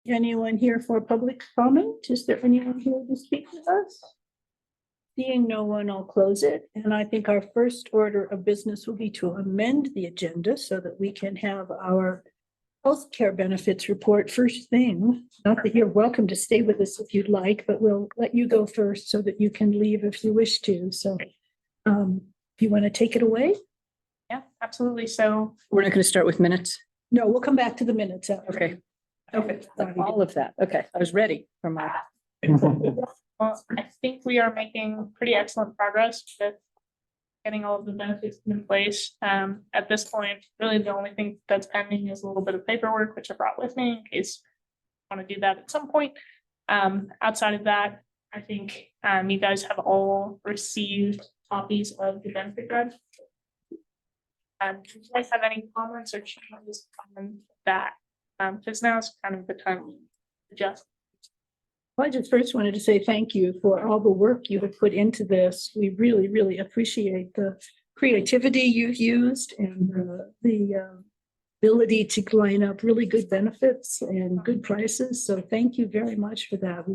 anyone here for public comment? Is there anyone here to speak with us? Seeing no one, I'll close it. And I think our first order of business will be to amend the agenda so that we can have our healthcare benefits report first thing. Not that you're welcome to stay with us if you'd like, but we'll let you go first so that you can leave if you wish to. So if you want to take it away? Yeah, absolutely. So We're not going to start with minutes. No, we'll come back to the minutes. Okay. Okay. All of that. Okay. I was ready for my. well, I think we are making pretty excellent progress with getting all of the benefits in place. At this point, really the only thing that's pending is a little bit of paperwork, which I brought with me in case I want to do that at some point. Outside of that, I think you guys have all received copies of the benefit guide. Do you guys have any comments or changes on that? Because now is kind of the time to adjust. Well, I just first wanted to say thank you for all the work you have put into this. We really, really appreciate the creativity you've used and the ability to line up really good benefits and good prices. So thank you very much for that.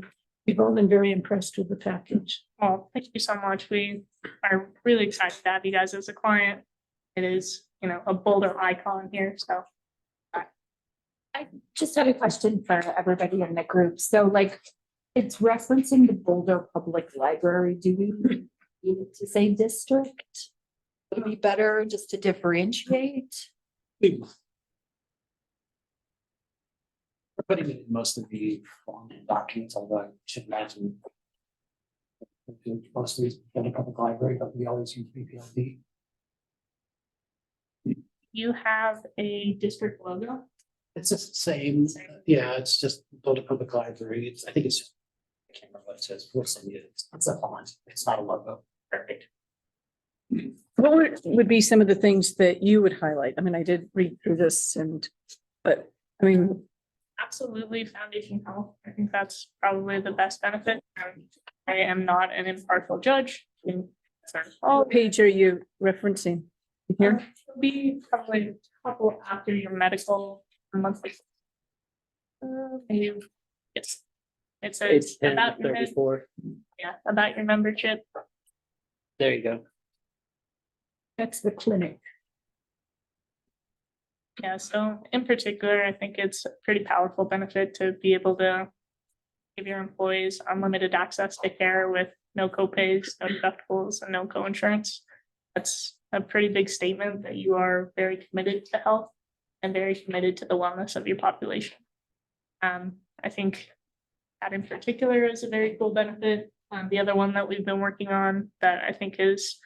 We've all been very impressed with the package. Well, thank you so much. We are really excited to have you guys as a client. It is, you know, a Boulder icon here. So I just had a question for everybody in the group. So like, it's referencing the Boulder Public Library. Do we need it to say district? Would it be better just to differentiate? We're putting it in most of the documents, although I should imagine most of these in a public library, but we always use BPLD. you have a district logo. It's the same, yeah, it's just Boulder Public Library. I think it's just, I can't remember what it says. We'll send you, it's a font. It's not a logo. Perfect. What would be some of the things that you would highlight? I mean, I did read through this but I mean. Absolutely, foundation health. I think that's probably the best benefit. I am not an impartial judge. What page are you referencing here? It'll be probably a couple after your medical monthly. Maybe, yes. It says about your 34. about your membership. There you go. That's the clinic. Yeah, so in particular, I think it's a pretty powerful benefit to be able to give your employees unlimited access to care with no copays, no deductibles, and no co-insurance. That's a pretty big statement that you are very committed to health and very committed to the wellness of your population. I think that in particular is a very cool benefit. The other one that we've been working on that I think is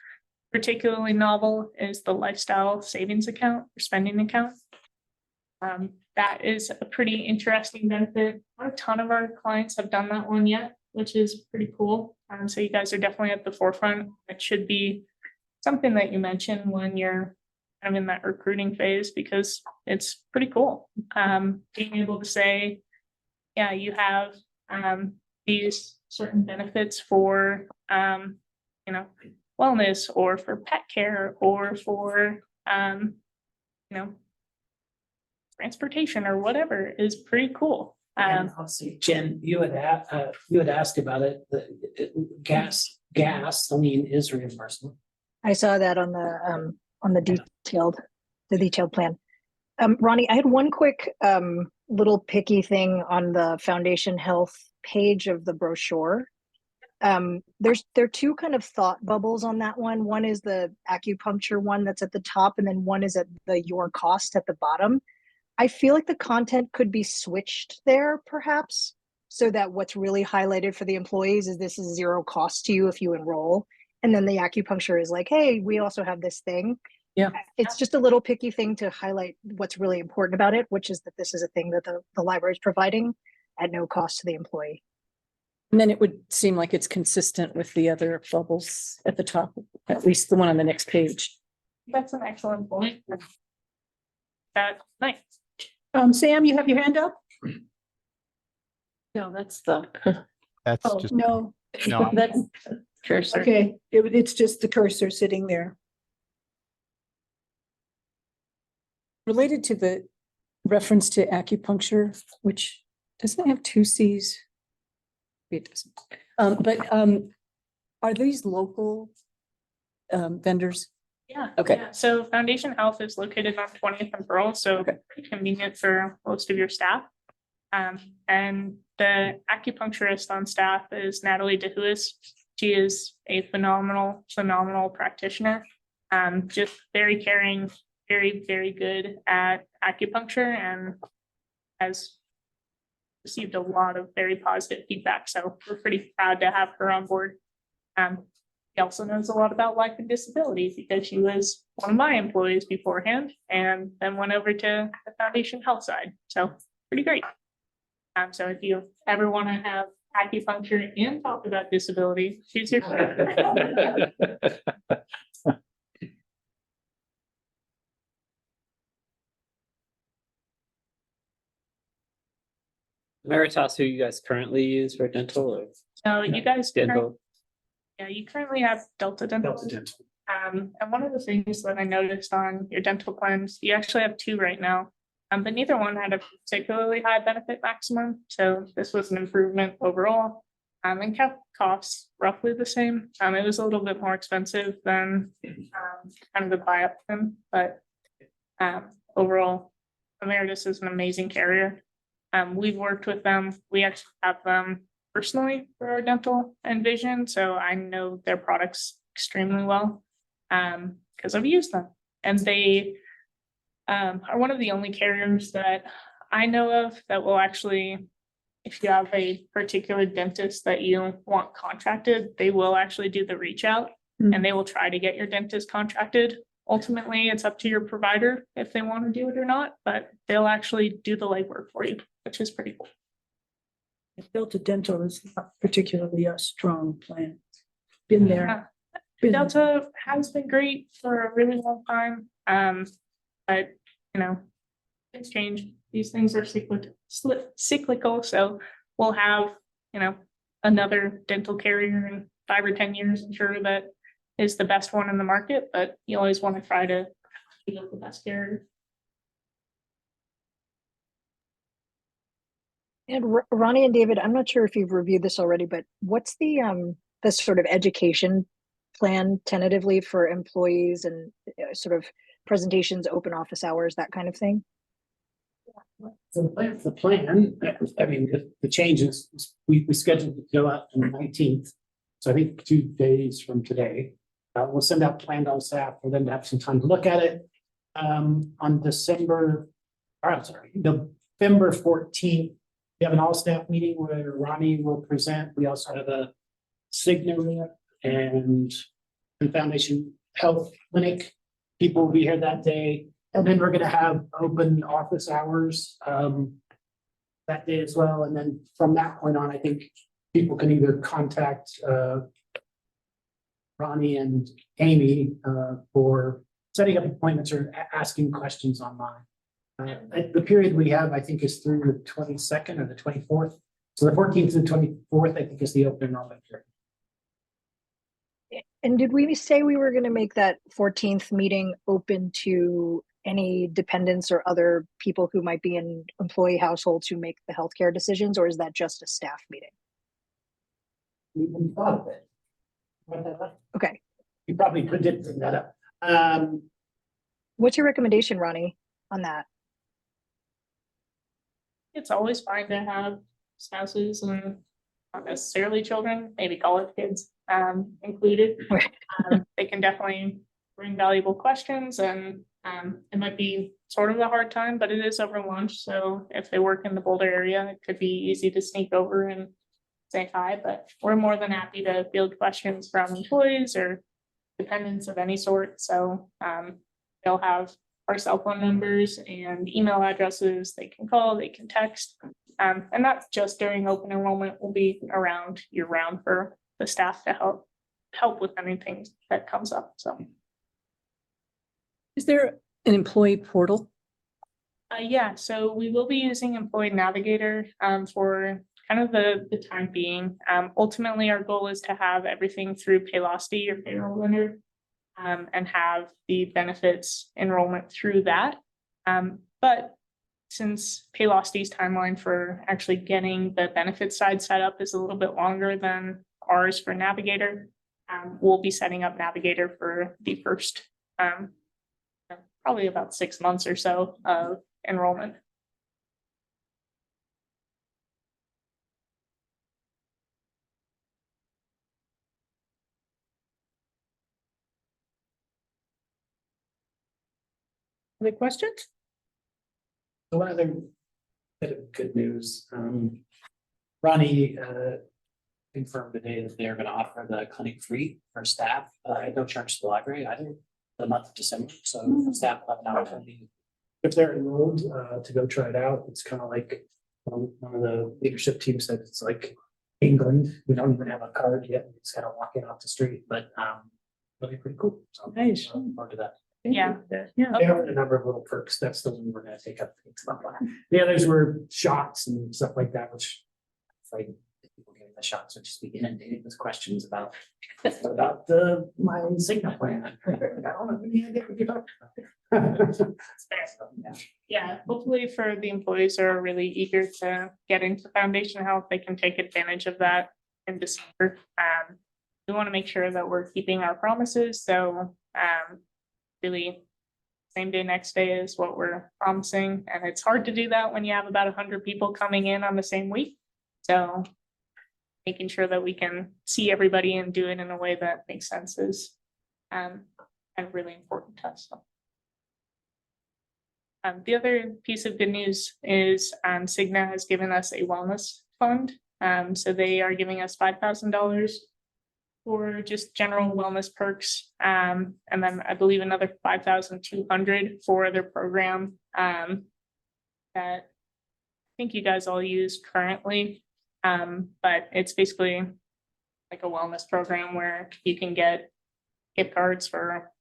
particularly novel is the lifestyle savings account or spending account. That is a pretty interesting benefit. Not a ton of our clients have done that one yet, which is pretty cool. So you guys are definitely at the forefront. It should be something that you mention when you're kind of in that recruiting phase, because it's pretty cool. Being able to say, yeah, you have these certain benefits for wellness or for pet care or for transportation or whatever is pretty cool. And also, Jen, you had asked about it. The gasoline is reimbursable. I saw that on the detailed plan. Ronnie, I had one quick little picky thing on the Foundation Health page of the brochure. There are two kind of thought bubbles on that one. One is the acupuncture one that's at the top, and then one is at the your cost at the bottom. I feel like the content could be switched there, perhaps, so that what's really highlighted for the employees is this is zero cost to you if you enroll. And then the acupuncture is like, hey, we also have this thing. Yeah. It's just a little picky thing to highlight what's really important about it, which is that this is a thing that the library is providing at no cost to the employee. And then it would seem like it's consistent with the other bubbles at the top, at least the one on the next page. That's an excellent point. Nice. Sam, you have your hand up? No, that's the. That's Oh, just no. no. That's cursor. Okay, it's just the cursor sitting there. Related to the reference to acupuncture, which doesn't it have two Cs? It doesn't. Are these local vendors? Yeah. Okay. yeah. So Foundation Health is located on 20th and Pearl, so Okay. pretty convenient for most of your staff. And the acupuncturist on staff is Natalie DeHuis. She is a phenomenal practitioner. Just very caring, very good at acupuncture, and has received a lot of very positive feedback. So we're pretty proud to have her on board. She also knows a lot about life and disability because she was one of my employees beforehand and then went over to the Foundation Health side. So pretty great. So if you ever want to have acupuncture and talk about disability, she's your friend. Veritas, who you guys currently use for dental or So you guys, dental? yeah, you currently have Delta Dental. Delta Dental. And one of the things that I noticed on your dental plans, you actually have two right now. But neither one had a particularly high benefit maximum, so this was an improvement overall. And kept costs roughly the same. It was a little bit more expensive than kind of the buy-up plan, but overall, Emeritus is an amazing carrier. We've worked with them. We actually have them personally for our dental and vision, so I know their products extremely well because I've used them, and they are one of the only carriers that I know of that will actually, if you have a particular dentist that you want contracted, they will actually do the reach out and they will try to get your dentist contracted. Ultimately, it's up to your provider if they want to do it or not, but they'll actually do the legwork for you, which is pretty cool. Delta Dental is not particularly a strong plan. Been there. been there. Delta has been great for a really long time. But you know, things change. These things are cyclical. So we'll have, you know, another dental carrier in 5 or 10 years. I'm sure that is the best one in the market, but you always want to try to get the best carrier. And Ronnie and David, I'm not sure if you've reviewed this already, but what's the sort of education plan tentatively for employees and sort of presentations, open office hours, that kind of thing? So the plan, I mean, the changes, we scheduled to go out on the 19th. So I think 2 days from today, we'll send out plan to all staff for them to have some time to look at it. On November 14th, we have an all staff meeting where Ronnie will present. We also have a Cigna and Foundation Health Clinic. People will be here that day. And then we're going to have open office hours that day as well. And then from that point on, I think people can either contact Ronnie and Amy for setting up appointments or asking questions online. The period we have, I think, is through the 22nd or the 24th. So the 14th and 24th, I think, is the open enrollment period. And did we say we were going to make that 14th meeting open to any dependents or other people who might be in employee households who make the healthcare decisions, or is that just a staff meeting? We even thought of it. Okay. You probably did bring that up. What's your recommendation, Ronnie, on that? It's always fine to have spouses and not necessarily children, maybe college kids included. They can definitely bring valuable questions, and it might be sort of a hard time, but it is over lunch. So if they work in the Boulder area, it could be easy to sneak over and say hi, but we're more than happy to field questions from employees or dependents of any sort. So they'll have our cell phone numbers and email addresses. They can call, they can text. And not just during open enrollment, we'll be around year round for the staff to help with anything that comes up. So Is there an employee portal? yeah, so we will be using Employee Navigator for kind of the time being. Ultimately, our goal is to have everything through Paylocity, your payroll vendor, and have the benefits enrollment through that. But since Paylocity's timeline for actually getting the benefit side set up is a little bit longer than ours for Navigator, we'll be setting up Navigator for the first, probably about 6 months or so of enrollment. Other questions? One other bit of good news, Ronnie, confirmed today that they're gonna offer the clinic free for staff, at no charge to the library either, the month of December, so staff will have an opportunity. If they're enrolled, to go try it out, it's kind of like, one of the leadership team said, it's like England, we don't even have a card yet, we just kind of walk in off the street, but, it'll be pretty cool. So Nice. looking forward to that. Yeah. Yeah. They have a number of little perks. That's the one we're gonna take up. The others were shots and stuff like that, which I'm afraid people getting the shots would just be inundated with questions about the my signal plan. I don't know any idea what you're talking about. Yeah, hopefully for the employees who are really eager to get into Foundation Health, they can take advantage of that in December. We want to make sure that we're keeping our promises, so really same day, next day is what we're promising, and it's hard to do that when you have about 100 people coming in on the same week. So making sure that we can see everybody and do it in a way that makes sense is kind of really important to us. The other piece of good news is Cigna has given us a wellness fund. So they are giving us $5,000 for just general wellness perks. And then I believe another 5,200 for their program that I think you guys all use currently. But it's basically like a wellness program where you can get gift cards for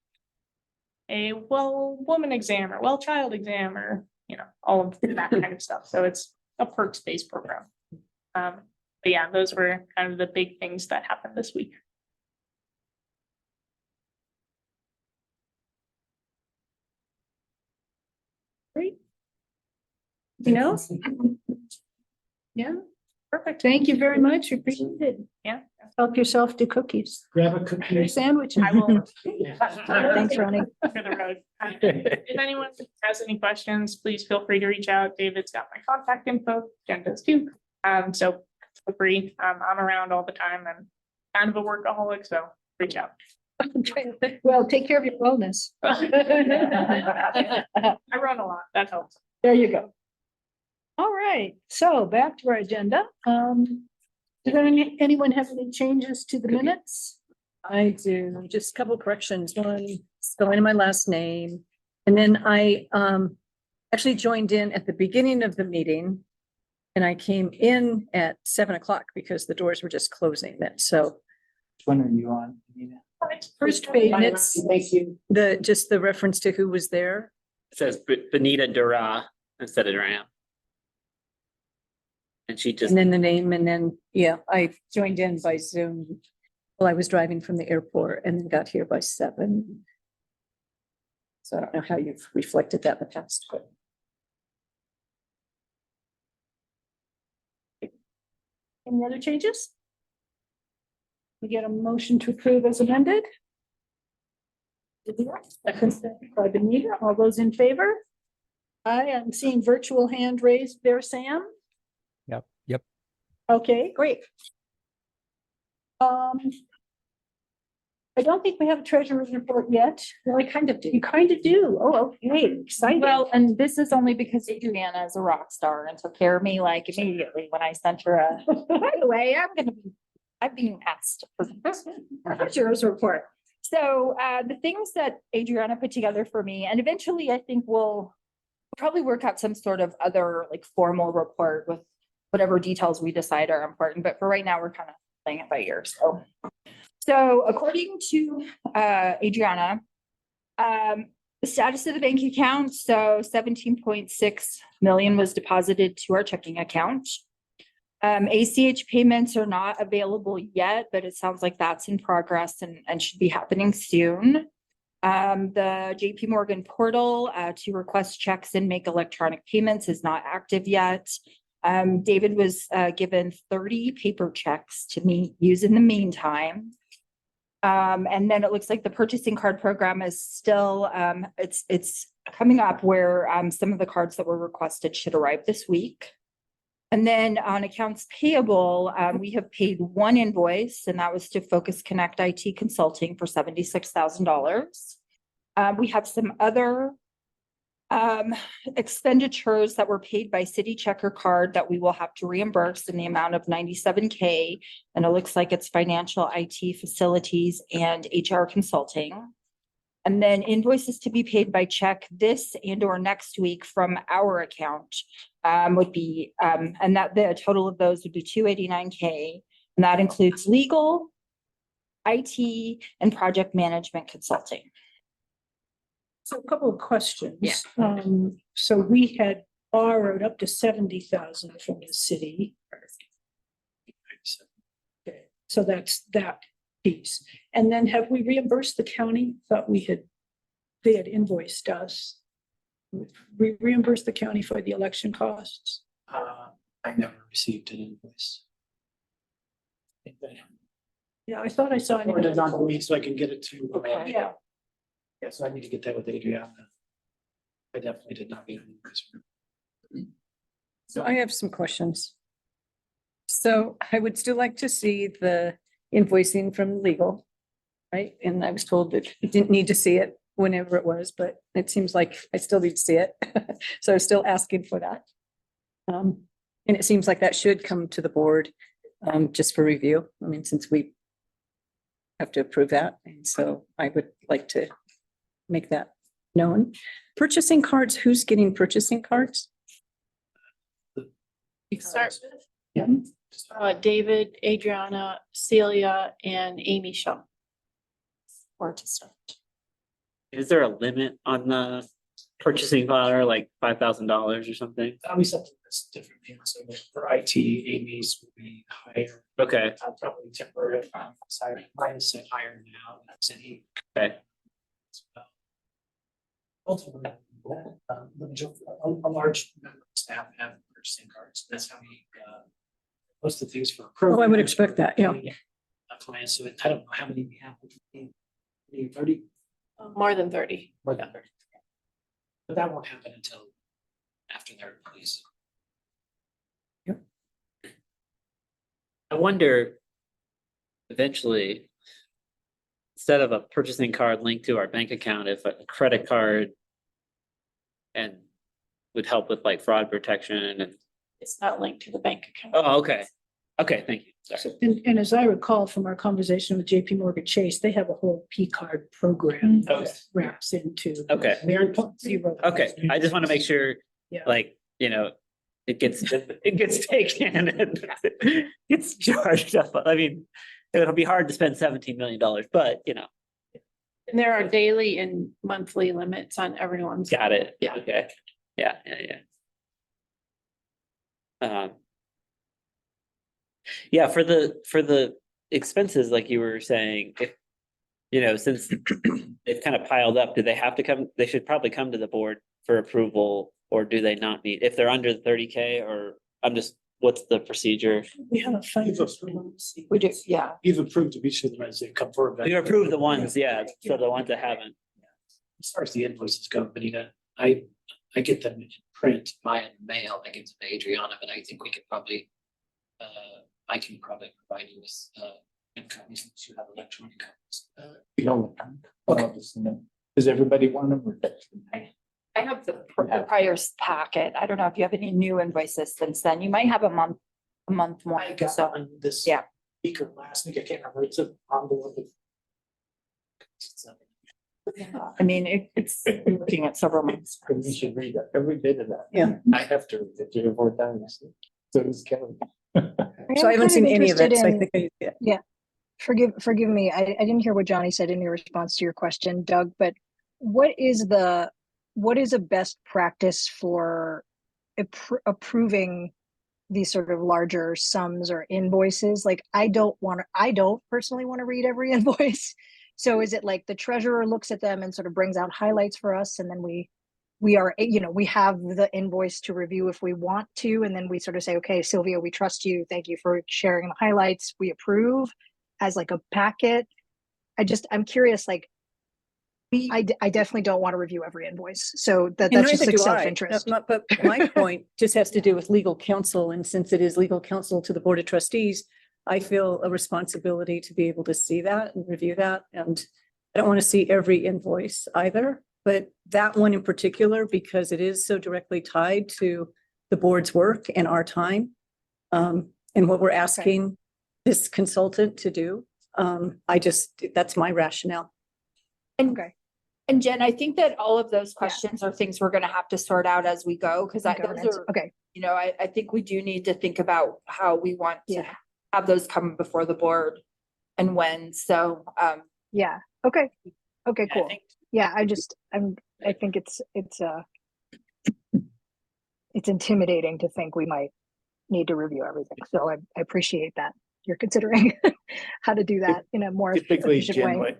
a woman exam or child exam, or all of that kind of stuff. So it's a perks-based program. But yeah, those were kind of the big things that happened this week. Great. You know? Yeah, perfect. Thank you very much. Appreciate it. Yeah. Help yourself to cookies. Grab a cookie. Sandwich. I will. Thanks, Ronnie. For the road. If anyone has any questions, please feel free to reach out. David's got my contact info, Jen does too. So feel free. I'm around all the time and kind of a workaholic, so reach out. Well, take care of your wellness. I run a lot. That helps. There you go. All right, so back to our agenda. Does anyone have any changes to the minutes? I do, just a couple corrections. One, spelling of my last name. And then I actually joined in at the beginning of the meeting. And I came in at 7 o'clock because the doors were just closing then. So Which one are you on, Anita? First page, and it's Thank you. just the reference to who was there. It says Benita Dura instead of Duran. And she just, And then the name, and then, yeah, I joined in by Zoom while I was driving from the airport and then got here by 7. So I don't know how you've reflected that in the past, but. any other changes? We get a motion to approve as amended. Second by Benita. All those in favor? I am seeing virtual hand raised there, Sam. Yep. Okay, great. I don't think we have a treasurer's report yet. Well, I kind of do. You kind of do. Oh, okay, exciting. Well, and this is only because Adriana is a rock star and took care of me like immediately when I sent her a, by the way, I'm being asked for a treasurer's report. So the things that Adriana put together for me, and eventually I think we'll probably work out some sort of other like formal report with whatever details we decide are important. But for right now, we're kind of playing it by ear. So according to Adriana, the status of the bank account, so 17.6 million was deposited to our checking account. ACH payments are not available yet, but it sounds like that's in progress and should be happening soon. The JP Morgan portal to request checks and make electronic payments is not active yet. David was given 30 paper checks to use in the meantime. And then it looks like the purchasing card program is still, it's coming up where some of the cards that were requested should arrive this week. And then on accounts payable, we have paid one invoice, and that was to Focus Connect IT Consulting for $76,000. We have some other expenditures that were paid by city checker card that we will have to reimburse in the amount of $97K. And it looks like it's financial, IT, facilities, and HR consulting. And then invoices to be paid by check this and or next week from our account would be, and that the total of those would be $289K. And that includes legal, IT, and project management consulting. So a couple of questions. So we had borrowed up to 70,000 from the city. Okay, so that's that piece. And then have we reimbursed the county? Thought they had invoiced us. We reimbursed the county for the election costs. I never received an invoice. Yeah, I thought I saw. Or did not me, so I can get it to. Okay, yeah. Yeah, so I need to get that with Adriana. I definitely did not get an invoice. So I have some questions. So I would still like to see the invoicing from legal, right? And I was told that I didn't need to see it whenever it was, but it seems like I still need to see it. So I'm still asking for that. And it seems like that should come to the board just for review. I mean, since we have to approve that. And so I would like to make that known. Purchasing cards, who's getting purchasing cards? Start Yeah. David, Adriana, Celia, and Amy Shaw. Or to start. Is there a limit on the purchasing power, like $5,000 or something? We something that's different. So for IT, Amy's will be higher. Okay, Probably temporary. Mine is set higher now. That's any. okay, Ultimately, a large number of staff have purchasing cards. That's how we, most of the things for. Oh, I would expect that, yeah. Clients, so I don't know how many we have. Maybe 30, More than 30. more than 30. But that won't happen until after their release. I wonder eventually, instead of a purchasing card linked to our bank account, if a credit card and would help with like fraud protection and, It's not linked to the bank account. oh, okay. Okay, thank you. Sorry. And as I recall from our conversation with JP Morgan Chase, they have a whole P card program Okay. that wraps into. Okay, They're in. Zero. okay. I just want to make sure, Yeah. like, it gets taken and gets charged up. I mean, it'll be hard to spend $17 million, but And there are daily and monthly limits on everyone's. got it. Yeah. Okay. Yeah. Yeah, for the expenses, like you were saying, if, since they've kind of piled up, do they have to come, they should probably come to the board for approval, or do they not need, if they're under the 30K, or what's the procedure? We have a fund. We do, yeah. You've approved of each of them as they come forward. You approve the ones, yeah, so the ones that haven't. As far as the invoices go, Benita, I get them in print via mail. I get them to Adriana, but I think we could probably, I can probably provide you with, copies since you have electronic copies. You don't. Okay. Does everybody want them? I have the prior packet. I don't know if you have any new invoices since then. You might have a month more. I got So, one this yeah. week or last week. I can't remember. It's an envelope. I mean, it's looking at several months. You should read that, every bit of that. Yeah. I have to read it 3 or 4 times. So does Kelly. So I haven't seen any of it, so I interested think yeah. Forgive me, I didn't hear what Johnny said in your response to your question, Doug, but what is a best practice for approving these sort of larger sums or invoices? Like, I don't personally want to read every invoice. So is it like the treasurer looks at them and sort of brings out highlights for us, and then we are, we have the invoice to review if we want to, and then we sort of say, okay, Sylvia, we trust you. Thank you for sharing the highlights. We approve as like a packet. I'm curious, like, I definitely don't want to review every invoice. So that's And just neither like do I. self-interest. But my point just has to do with legal counsel. And since it is legal counsel to the Board of Trustees, I feel a responsibility to be able to see that and review that. And I don't want to see every invoice either, but that one in particular, because it is so directly tied to the board's work and our time, and what we're asking this consultant to do. That's my rationale. Okay. And Jen, I think that all of those questions are things we're gonna have to sort out as we go, because those Governance. are, Okay. I think we do need to think about how we want to Yeah. have those come before the board and when, so, Yeah. Okay. Okay, I cool. think- Yeah, I think it's intimidating to think we might need to review everything. So I appreciate that you're considering how to do that in a more Typically, efficient Jen, way.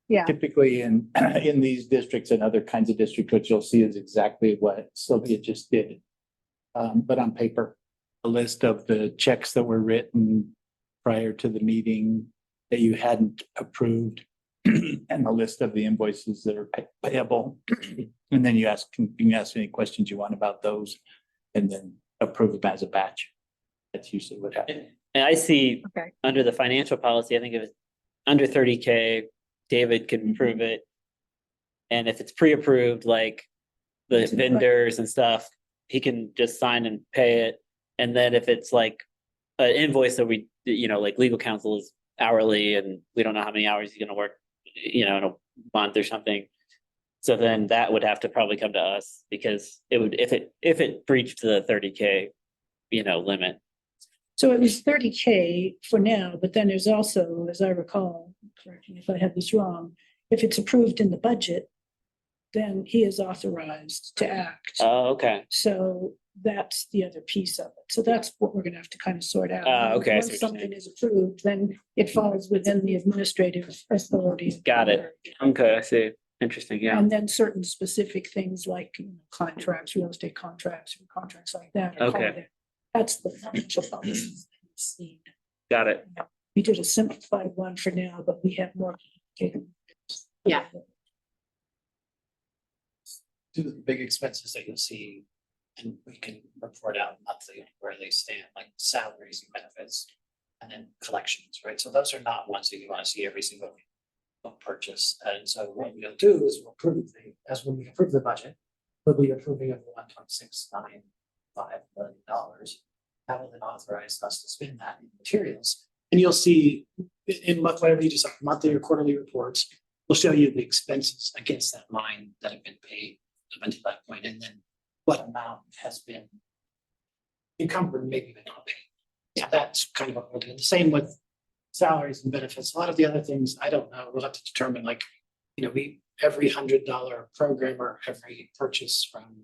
Yeah. typically in, in these districts and other kinds of districts, what you'll see is exactly what Sylvia just did. But on paper, a list of the checks that were written prior to the meeting that you hadn't approved, and a list of the invoices that are payable. And then you can ask any questions you want about those, and then approve them as a batch. That's usually what happens. And I see Okay. under the financial policy, I think if it's under 30K, David can approve it. And if it's pre-approved, like the It's in the budget. vendors and stuff, he can just sign and pay it. And then if it's like an invoice that we, like legal counsel is hourly and we don't know how many hours he's gonna work, in a month or something. So then that would have to probably come to us because it would, if it breached the 30K, limit. So it was 30K for now, but then there's also, as I recall, correct me if I have this wrong, if it's approved in the budget, then he is authorized to act. Oh, okay. So that's the other piece of it. So that's what we're gonna have to kind of sort out. Okay, I see what Once you're something saying. is approved, then it falls within the administrative authority. of the Got it. board. Okay, I see. Interesting, yeah. And then certain specific things like contracts, real estate contracts, or contracts like that. are Okay. covered. That's the financial policies that we've seen. Got it. We did a simplified one for now, but we have more. complicated. Yeah. Two of the big expenses that you'll see, and we can report out monthly where they stand, like salaries and benefits. And then collections, right? So those are not ones that you want to see every single purchase. And so what we'll do is we'll approve as when we approve the budget, we'll be approving of $1.695 million. That will then authorize us to spend that in materials. And you'll see in whatever you decide, monthly or quarterly reports, we'll show you the expenses against that line that have been paid up until that point, and then what amount has been encumbered, maybe even not paid. Yeah, that's kind of what we'll do. The same with salaries and benefits. A lot of the other things, I don't know. We'll have to determine, like, every $100 program or every purchase from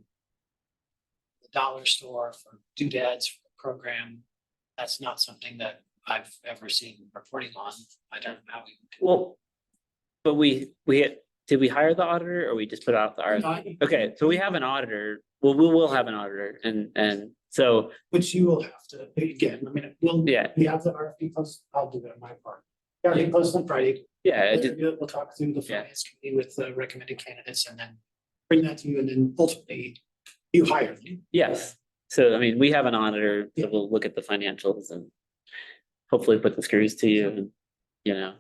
the dollar store for doodads for the program, that's not something that I've ever seen reporting on. I don't know how we. Well, but did we hire the auditor or we just put out the RFP? Okay, so we have an auditor. Well, we will have an auditor and so, Which you will have to, again, Yeah. we have the RFP post, I'll do that on my part. RFP post on Friday. yeah, it just, We'll talk through the Yeah. finance committee with the recommended candidates and then bring that to you, and then ultimately you hire them. yes. So, we have an auditor that will look at the financials and hopefully put the screws to you and,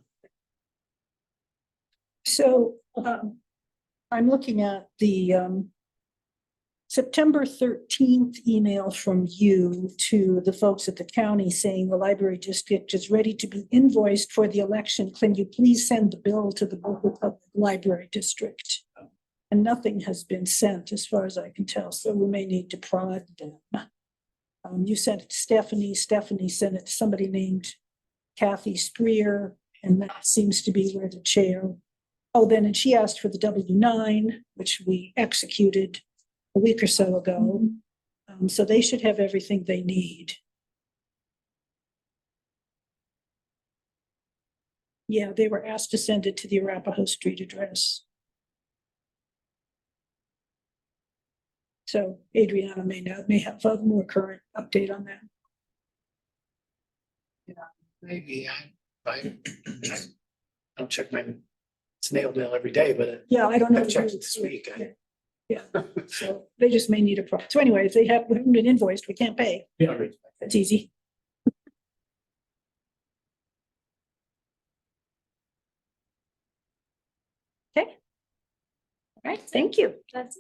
So I'm looking at the September 13th email from you to the folks at the county saying the library district is ready to be invoiced for the election. Can you please send the bill to the Boulder Public Library District? And nothing has been sent as far as I can tell, so we may need to prod them. You sent it to Stephanie. Stephanie sent it to somebody named Kathy Spreer, and that seems to be where the chair. Oh, then, and she asked for the W-9, which we executed a week or so ago. So they should have everything they need. Yeah, they were asked to send it to the Arapahoe Street address. So Adriana may have a more current update on that. Maybe I don't check my snail mail every day, but Yeah, I don't know. I've checked it this week. Yeah, so they just may need a pro. So anyway, if they haven't been invoiced, we can't pay. Yeah. That's easy. Okay. All right, thank you. That's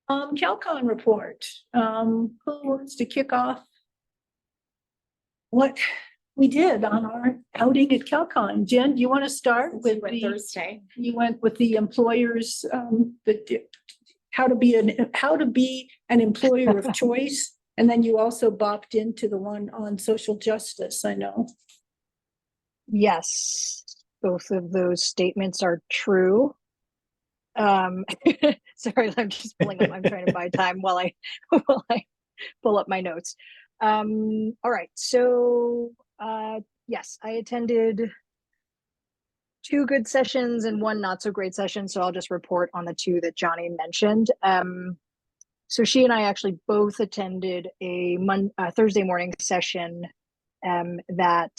CalCon report. Who wants to kick off what we did on our outing at CalCon? Jen, do you want to start with Thursday. you went with the employers, how to be an employer of choice. And then you also bopped into the one on social justice, I know. Yes, both of those statements are true. Sorry, I'm just pulling up, I'm trying to buy time while I pull up my notes. All right, so yes, I attended 2 good sessions and 1 not so great session, so I'll just report on the 2 that Johnny mentioned. So she and I actually both attended a Thursday morning session that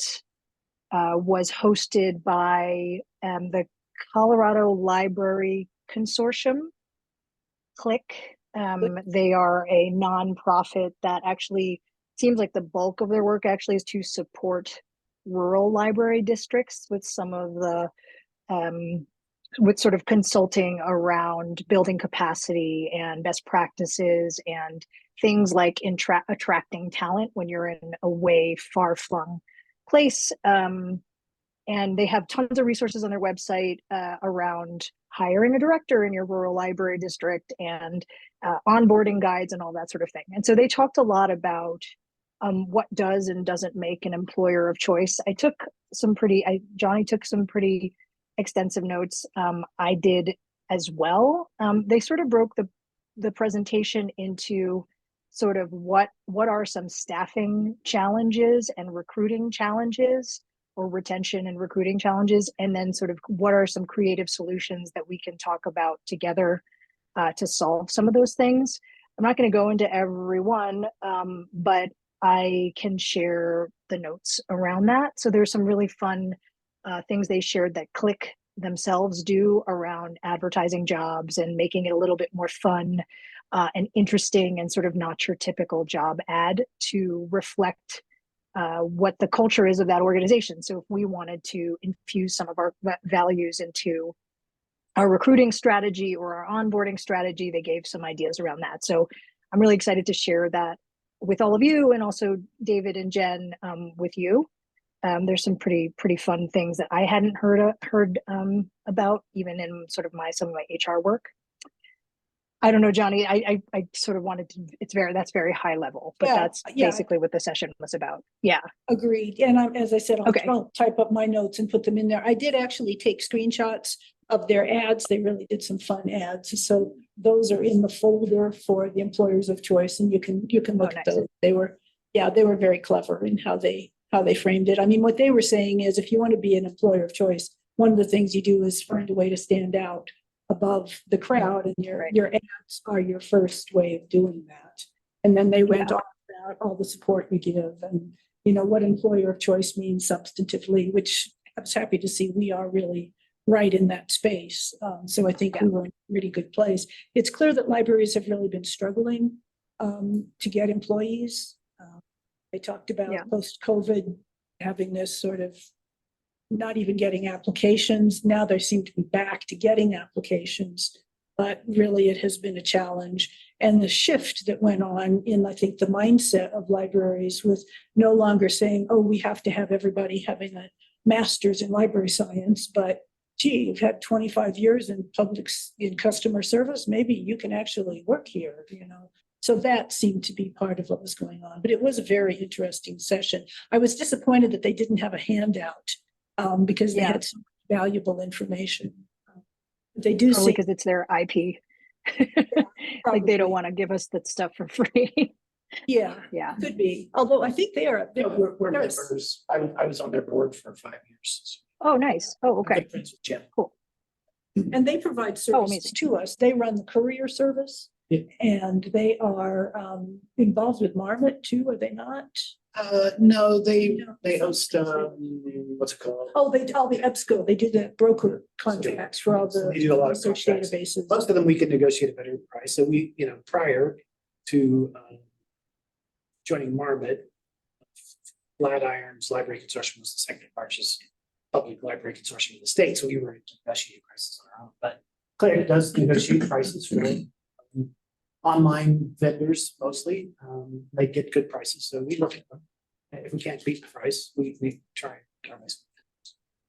was hosted by the Colorado Library Consortium, CLIC. They are a nonprofit that actually seems like the bulk of their work actually is to support rural library districts with some of the with sort of consulting around building capacity and best practices and things like attracting talent when you're in a way far-flung place. And they have tons of resources on their website around hiring a director in your rural library district and onboarding guides and all that sort of thing. And so they talked a lot about what does and doesn't make an employer of choice. Johnny took some pretty extensive notes. I did as well. They sort of broke the presentation into sort of what are some staffing challenges and recruiting challenges, or retention and recruiting challenges, and then sort of what are some creative solutions that we can talk about together to solve some of those things. I'm not going to go into every one, but I can share the notes around that. So there's some really fun things they shared that CLIC themselves do around advertising jobs and making it a little bit more fun and interesting and sort of not your typical job ad to reflect what the culture is of that organization. So if we wanted to infuse some of our values into our recruiting strategy or our onboarding strategy, they gave some ideas around that. So I'm really excited to share that with all of you, and also David and Jen with you. There's some pretty fun things that I hadn't heard about, even in sort of some of my HR work. I don't know, Johnny, I sort of wanted to, that's very high level, but that's basically what the session was about. Yeah. Agreed. And as I said, I'll type up my notes and put them in there. I did actually take screenshots of their ads. They really did some fun ads. So those are in the folder for the employers of choice, and you can look at those. They were very clever in how they framed it. I mean, what they were saying is, if you want to be an employer of choice, one of the things you do is find a way to stand out above the crowd, and your ads are your first way of doing that. And then they went on about all the support we give, and what employer of choice means substantively, which I was happy to see we are really right in that space. So I think we were in a really good place. It's clear that libraries have really been struggling to get employees. They talked about post-COVID having this sort of not even getting applications. Now they seem to be back to getting applications, but really it has been a challenge. And the shift that went on in, I think, the mindset of libraries with no longer saying, oh, we have to have everybody having a master's in library science, but gee, you've had 25 years in customer service, maybe you can actually work here, So that seemed to be part of what was going on, but it was a very interesting session. I was disappointed that they didn't have a handout because they had some valuable information. They do probably because it's their IP. Like they don't want to give us that stuff for free. Yeah, could be. Although I think they are. We're members. I was on their board for 5 years. Oh, nice. Oh, I'm okay. good friends with Jim. And they provide services amazing. to us. They run the courier service. Yeah. And they are involved with Marmot too, are they not? No, they host, what's it called? Oh, they, all the EBSCO, they did the broker contracts for all So the they do a lot of research contracts. databases. Most of them, we can negotiate a better price. So we, prior to joining Marmot, Flatiron's Library Consortium was the second largest public library consortium in the state. So we were negotiating prices on our own. But Claire does negotiate prices for online vendors mostly. They get good prices. So we look at them. If we can't beat the price, we try our best.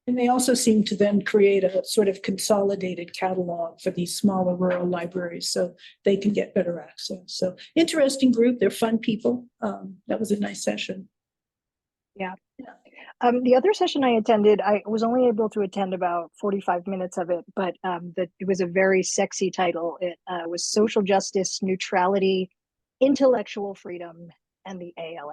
And they also seem to then create a sort of consolidated catalog for these smaller rural libraries, so they can get better access. So interesting group, they're fun people. That was a nice session. The other session I attended, I was only able to attend about 45 minutes of it, but it was a very sexy title. It was Social Justice, Neutrality, Intellectual Freedom, and the ALA.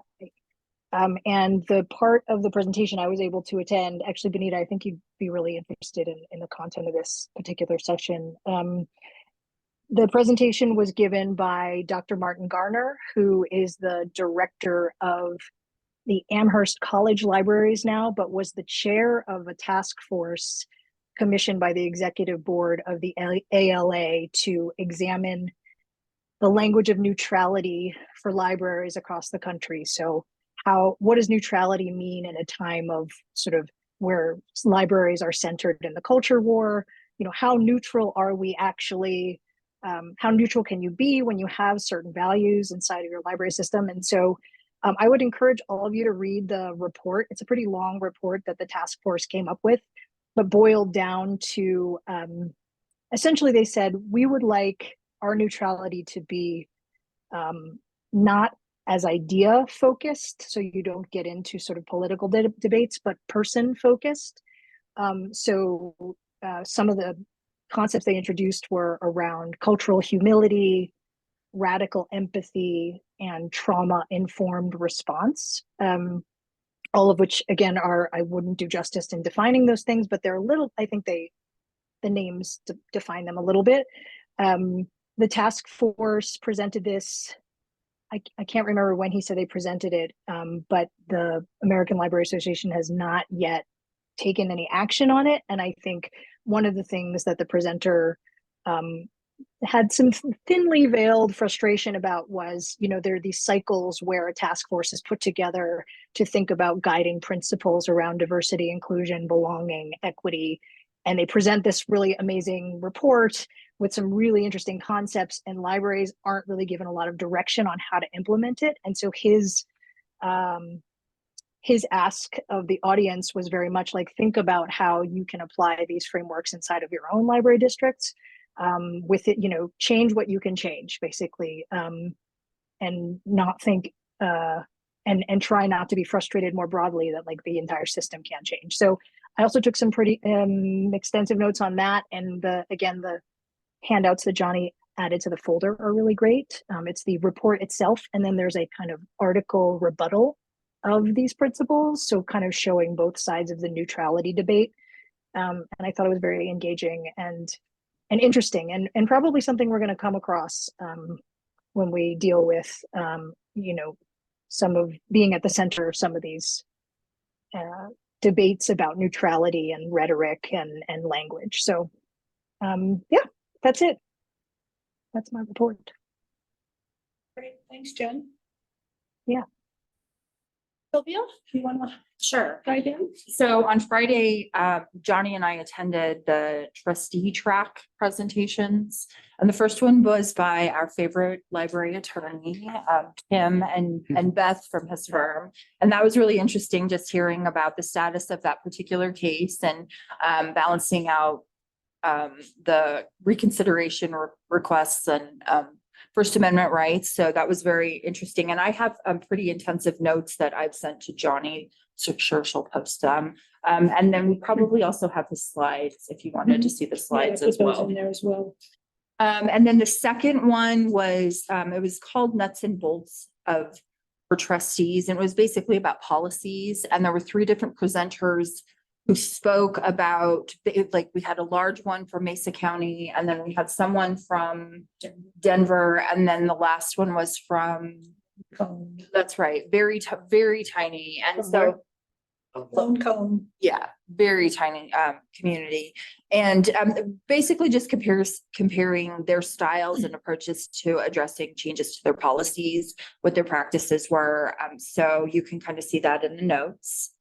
And the part of the presentation I was able to attend, actually, Benita, I think you'd be really interested in the content of this particular session. The presentation was given by Dr. Martin Garner, who is the director of the Amherst College Libraries now, but was the chair of a task force commissioned by the executive board of the ALA to examine the language of neutrality for libraries across the country. So what does neutrality mean in a time of sort of where libraries are centered in the culture war? How neutral are we actually? How neutral can you be when you have certain values inside of your library system? And so I would encourage all of you to read the report. It's a pretty long report that the task force came up with, but boiled down to essentially they said, we would like our neutrality to be not as idea focused, so you don't get into sort of political debates, but person focused. So some of the concepts they introduced were around cultural humility, radical empathy, and trauma-informed response. All of which, again, I wouldn't do justice in defining those things, but they're a little, I think the names define them a little bit. The task force presented this, I can't remember when he said they presented it, but the American Library Association has not yet taken any action on it. And I think one of the things that the presenter had some thinly veiled frustration about was, there are these cycles where a task force is put together to think about guiding principles around diversity, inclusion, belonging, equity. And they present this really amazing report with some really interesting concepts, and libraries aren't really given a lot of direction on how to implement it. And so his ask of the audience was very much like, think about how you can apply these frameworks inside of your own library districts. With it, change what you can change, basically, and not think and try not to be frustrated more broadly that like the entire system can't change. So I also took some pretty extensive notes on that, and the handouts that Johnny added to the folder are really great. It's the report itself, and then there's a kind of article rebuttal of these principles, so kind of showing both sides of the neutrality debate. And I thought it was very engaging and interesting, and probably something we're going to come across when we deal with some of being at the center of some of these debates about neutrality and rhetoric and language. So yeah, that's it. That's my report. Great, thanks, Jen. Yeah. Sylvia, do you want to Sure. dive in? So on Friday, Johnny and I attended the trustee track presentations. And the first one was by our favorite library attorney, Kim and Beth from his firm. And that was really interesting, just hearing about the status of that particular case and balancing out the reconsideration requests and First Amendment rights. So that was very interesting. And I have pretty intensive notes that I've sent to Johnny. So sure she'll post them. And then we probably also have the slides if you wanted to see the slides Yeah, as put those well. in there as well. And then the second one was, it was called Nuts and Bolts for Trustees. And it was basically about policies. And there were three different presenters who spoke about, like, we had a large one from Mesa County, and then we had someone from Denver, and then the last one was from, that's right, very tiny, and so. Lone Cone. Yeah, very tiny community. And basically just comparing their styles and approaches to addressing changes to their policies, what their practices were. So you can kind of see that in the notes.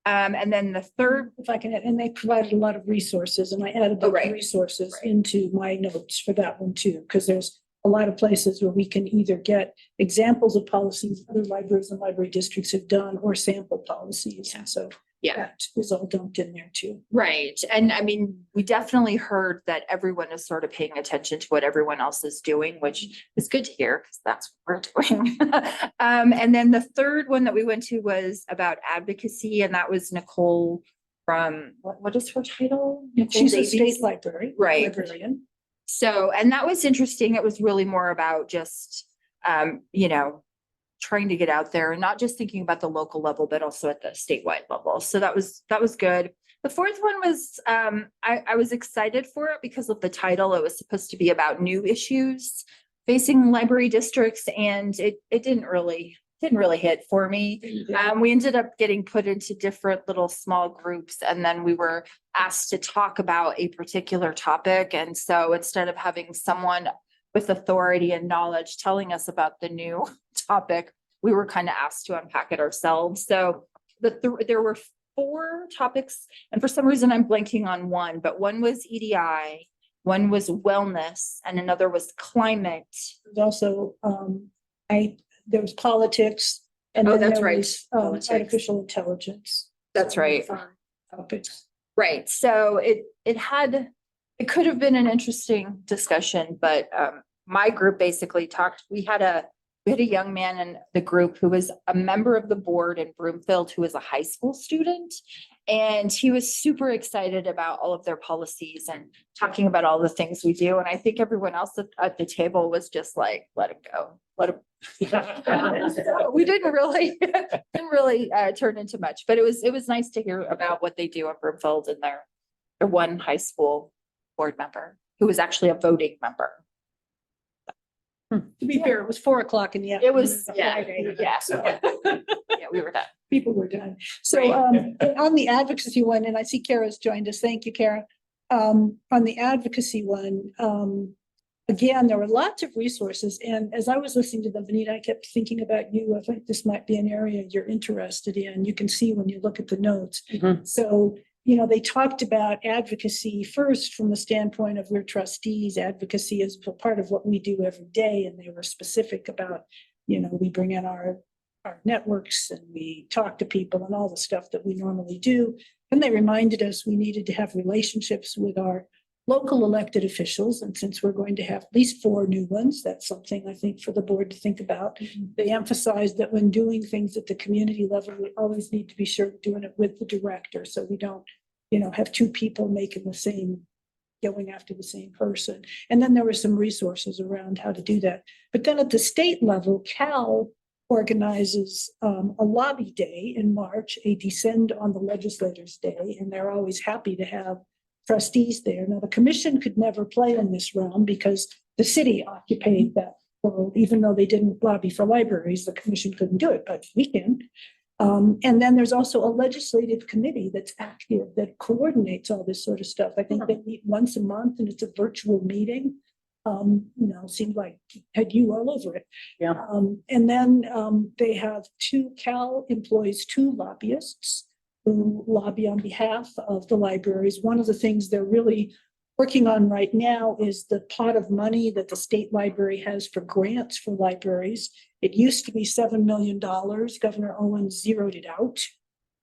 And then the third, If I can, and they provided a lot of resources, and I added those right. resources Right. into my notes for that one too, because there's a lot of places where we can either get examples of policies other libraries and library districts have done, or sample policies, and so yeah, that is all dumped in there too. right. And I mean, we definitely heard that everyone is sort of paying attention to what everyone else is doing, which is good to hear, because that's what we're doing. And then the third one that we went to was about advocacy, and that was Nicole from, what is her title? Nicole She's a Davies? state library. Right. Librarian. So, and that was interesting. It was really more about just, you know, trying to get out there and not just thinking about the local level, but also at the statewide level. So that was good. The fourth one was, I was excited for it because of the title. It was supposed to be about new issues facing library districts, and it didn't really hit for me. We ended up getting put into different little small groups, and then we were asked to talk about a particular topic. And so instead of having someone with authority and knowledge telling us about the new topic, we were kind of asked to unpack it ourselves. So there were 4 topics, and for some reason I'm blanking on one, but one was EDI, one was wellness, and another was climate. There's also, there was politics. And Oh, then that's there right. was, Politics. artificial intelligence. That's So right. 5 topics. Right. So it could have been an interesting discussion, but my group basically talked, we had a young man in the group who was a member of the board in Broomfield, who was a high school student. And he was super excited about all of their policies and talking about all the things we do. And I think everyone else at the table was just like, let it go, let it. We didn't really turn into much, but it was nice to hear about what they do in Broomfield and their one high school board member who was actually a voting member. To be fair, it was 4 o'clock in the afternoon. It was, on yeah, Friday. yeah, we were done. People were done. So Right. on the advocacy one, and I see Kara's joined us. Thank you, Kara. On the advocacy one, again, there were lots of resources. And as I was listening to them, Benita, I kept thinking about you. I think this might be an area you're interested in. You can see when you look at the notes. So, you know, they talked about advocacy first from the standpoint of we're trustees. Advocacy is part of what we do every day. And they were specific about, you know, we bring in our networks and we talk to people and all the stuff that we normally do. And they reminded us we needed to have relationships with our local elected officials. And since we're going to have at least 4 new ones, that's something I think for the board to think about. They emphasized that when doing things at the community level, we always need to be sure we're doing it with the director. So we don't, you know, have 2 people making the same, going after the same person. And then there were some resources around how to do that. But then at the state level, Cal organizes a lobby day in March, a descend on the legislators day, and they're always happy to have trustees there. Now, the commission could never play in this realm because the city occupied that world, even though they didn't lobby for libraries, the commission couldn't do it, but we can. And then there's also a legislative committee that's active that coordinates all this sort of stuff. I think they meet once a month and it's a virtual meeting. You know, seemed like had you all over it. Yeah. And then they have 2 Cal employs 2 lobbyists who lobby on behalf of the libraries. One of the things they're really working on right now is the pot of money that the state library has for grants for libraries. It used to be $7 million. Governor Owens zeroed it out,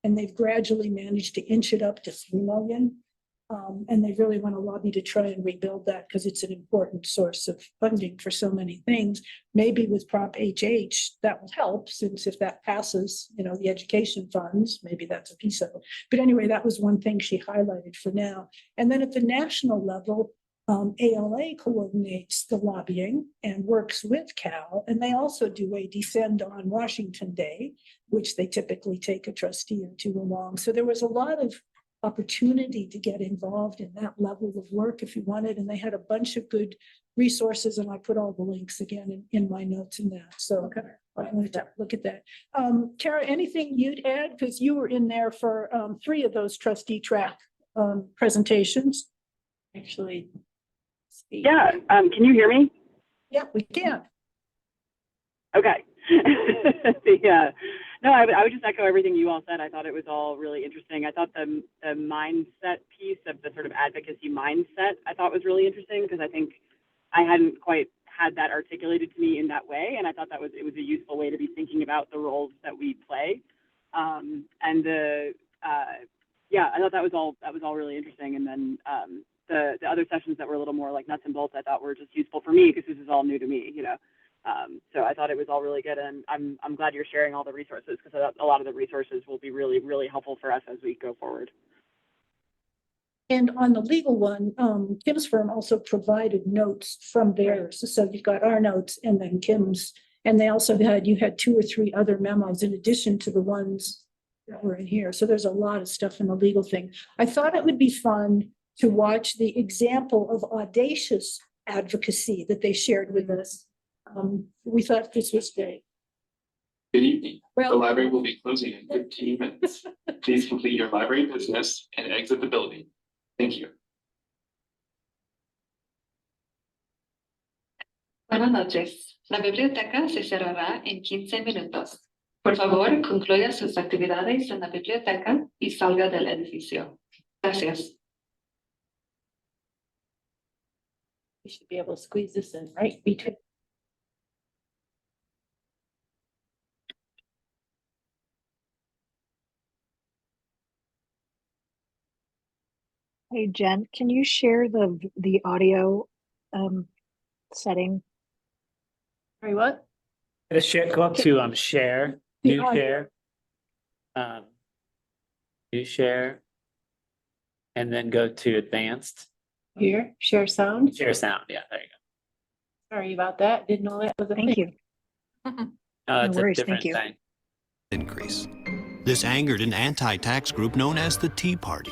and they've gradually managed to inch it up to $3 million. And they really want to lobby to try and rebuild that because it's an important source of funding for so many things. Maybe with Prop HH, that will help, since if that passes, you know, the education funds, maybe that's a piece of it. But anyway, that was one thing she highlighted for now. And then at the national level, ALA coordinates the lobbying and works with Cal, and they also do a descend on Washington Day, which they typically take a trustee or 2 along. So there was a lot of opportunity to get involved in that level of work if you wanted, and they had a bunch of good resources, and I put all the links again in my notes in that, so. I wanted to look at that. Kara, anything you'd add? Because you were in there for 3 of those trustee track presentations. Actually. Yeah, can you hear me? Yeah, we can. Okay. No, I would just echo everything you all said. I thought it was all really interesting. I thought the mindset piece of the sort of advocacy mindset, I thought was really interesting because I think I hadn't quite had that articulated to me in that way. And I thought it was a useful way to be thinking about the roles that we play. I thought that was all really interesting. And then the other sessions that were a little more like nuts and bolts, I thought were just useful for me because this is all new to me, So I thought it was all really good, and I'm glad you're sharing all the resources because a lot of the resources will be really, really helpful for us as we go forward. And on the legal one, Kim's firm also provided notes from theirs. So you've got our notes and then Kim's, and they also you had 2 or 3 other memos in addition to the ones that were in here. So there's a lot of stuff in the legal thing. I thought it would be fun to watch the example of audacious advocacy that they shared with us. We thought this was great. Good evening. The Well, library will be closing in 15 minutes. Please complete your library business and exit the building. Thank you. Buenas noches. La biblioteca se cerrará en 15 minutos. Por favor, concluya sus actividades en la biblioteca y salga del edificio. Gracias. We should be able to squeeze this in right between. Hey, Jen, can you share the audio setting? Sorry, what? Go up to share, The new audio. share. New share. And then go to advanced, Here, share sound. share sound. Yeah, there you Sorry about that. Didn't know that was a Thank thing. you. go. It's worries, a thank different you. thing. Increase. This angered an anti-tax group known as the Tea Party.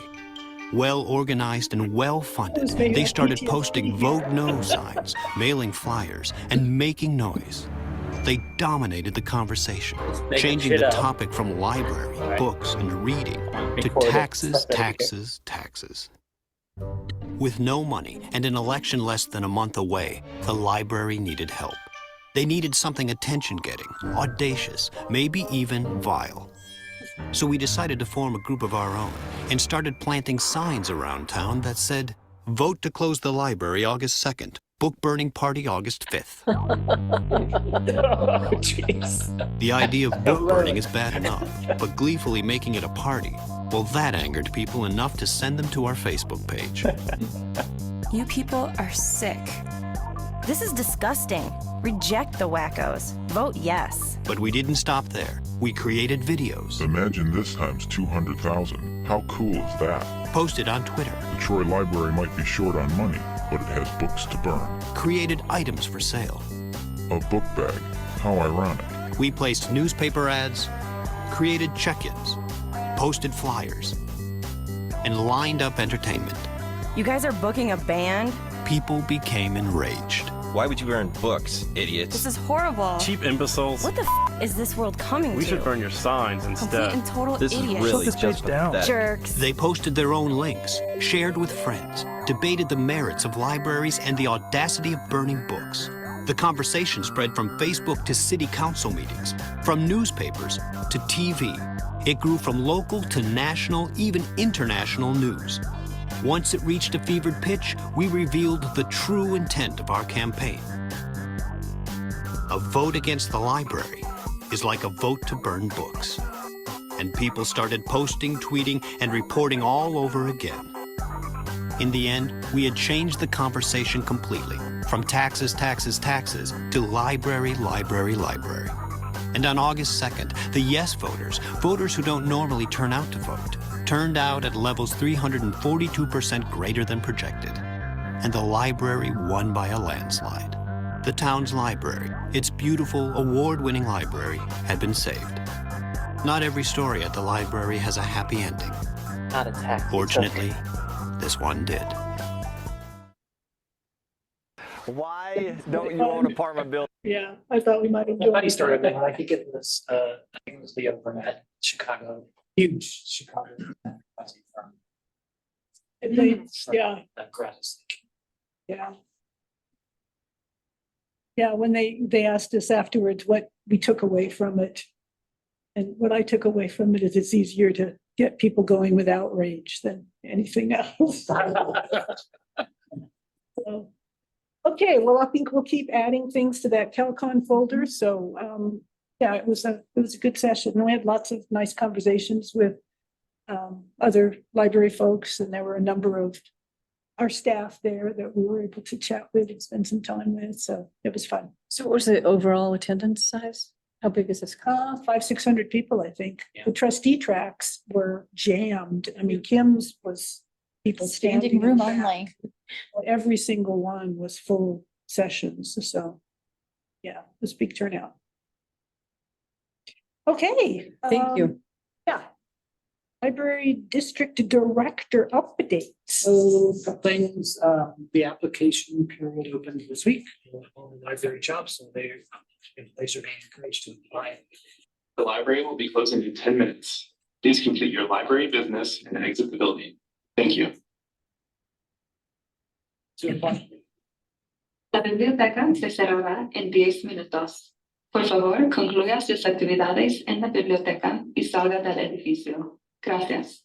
Well organized and well funded, Who's made they that started PTSD? posting Vote No signs, mailing flyers, and making noise. They dominated the conversation, Making changing shit the up. topic from library, Right. books, and reading to Record it. taxes, That's taxes, taxes. With no money and an election less than a month away, the library needed help. They needed something attention-getting, audacious, maybe even vile. So we decided to form a group of our own and started planting signs around town that said, "Vote to close the library August 2nd, book burning party August 5th. Oh, jeez. The idea of book burning is bad enough, but gleefully making it a party, well, that angered people enough to send them to our Facebook page. You people are sick. This is disgusting. Reject the wackos. Vote yes. But we didn't stop there. We created videos. Imagine this times 200,000. How cool is that? Posted on Twitter. The Troy Library might be short on money, but it has books to burn. Created items for sale. A book bag. How ironic. We placed newspaper ads, created check-ins, posted flyers, and lined up entertainment. You guys are booking a band? People became enraged. Why would you burn books, idiots? This is horrible. Cheap imbeciles. What the is this world coming We to? should burn your signs Complete instead. and total This is idiots. really just pathetic. Jerks. They posted their own links, shared with friends, debated the merits of libraries and the audacity of burning books. The conversation spread from Facebook to city council meetings, from newspapers to TV. It grew from local to national, even international news. Once it reached a fevered pitch, we revealed the true intent of our campaign. A vote against the library is like a vote to burn books. And people started posting, tweeting, and reporting all over again. In the end, we had changed the conversation completely, from taxes, taxes, taxes, to library, library, library. And on August 2nd, the yes voters, voters who don't normally turn out to vote, turned out at levels 342% greater than projected. And the library won by a landslide. The town's library, its beautiful, award-winning library, had been saved. Not every story at the library has a happy ending. Not a tax. Fortunately, this one did. Why don't you own apartment buildings? Yeah, I thought we might have. A funny story, but I think it was, I think it was Leo Burnett, Chicago, huge Chicago. Firm. Yeah, Gratis. yeah. Yeah, when they asked us afterwards what we took away from it. And what I took away from it is it's easier to get people going with outrage than anything else. So, okay, well, I think we'll keep adding things to that Calcon folder. So, yeah, it was a good session. And we had lots of nice conversations with other library folks, and there were a number of our staff there that we were able to chat with and spend some time with. So it was fun. So what was the overall attendance size? How big is this? 500-600 people, I think. Yeah. The trustee tracks were jammed. I mean, Kim's was people standing in room the back. only. Every single one was full sessions. So, yeah, it was a big turnout. Okay. Thank you. Yeah. Library District Director updates. So things, the application period opened this week, on the library jobs, so they employees are being encouraged to apply. The library will be closing in 10 minutes. Please complete your library business and exit the building. Thank you. La biblioteca se cerrará en 10 minutos. Por favor, concluya sus actividades en la biblioteca y salga del edificio. Gracias.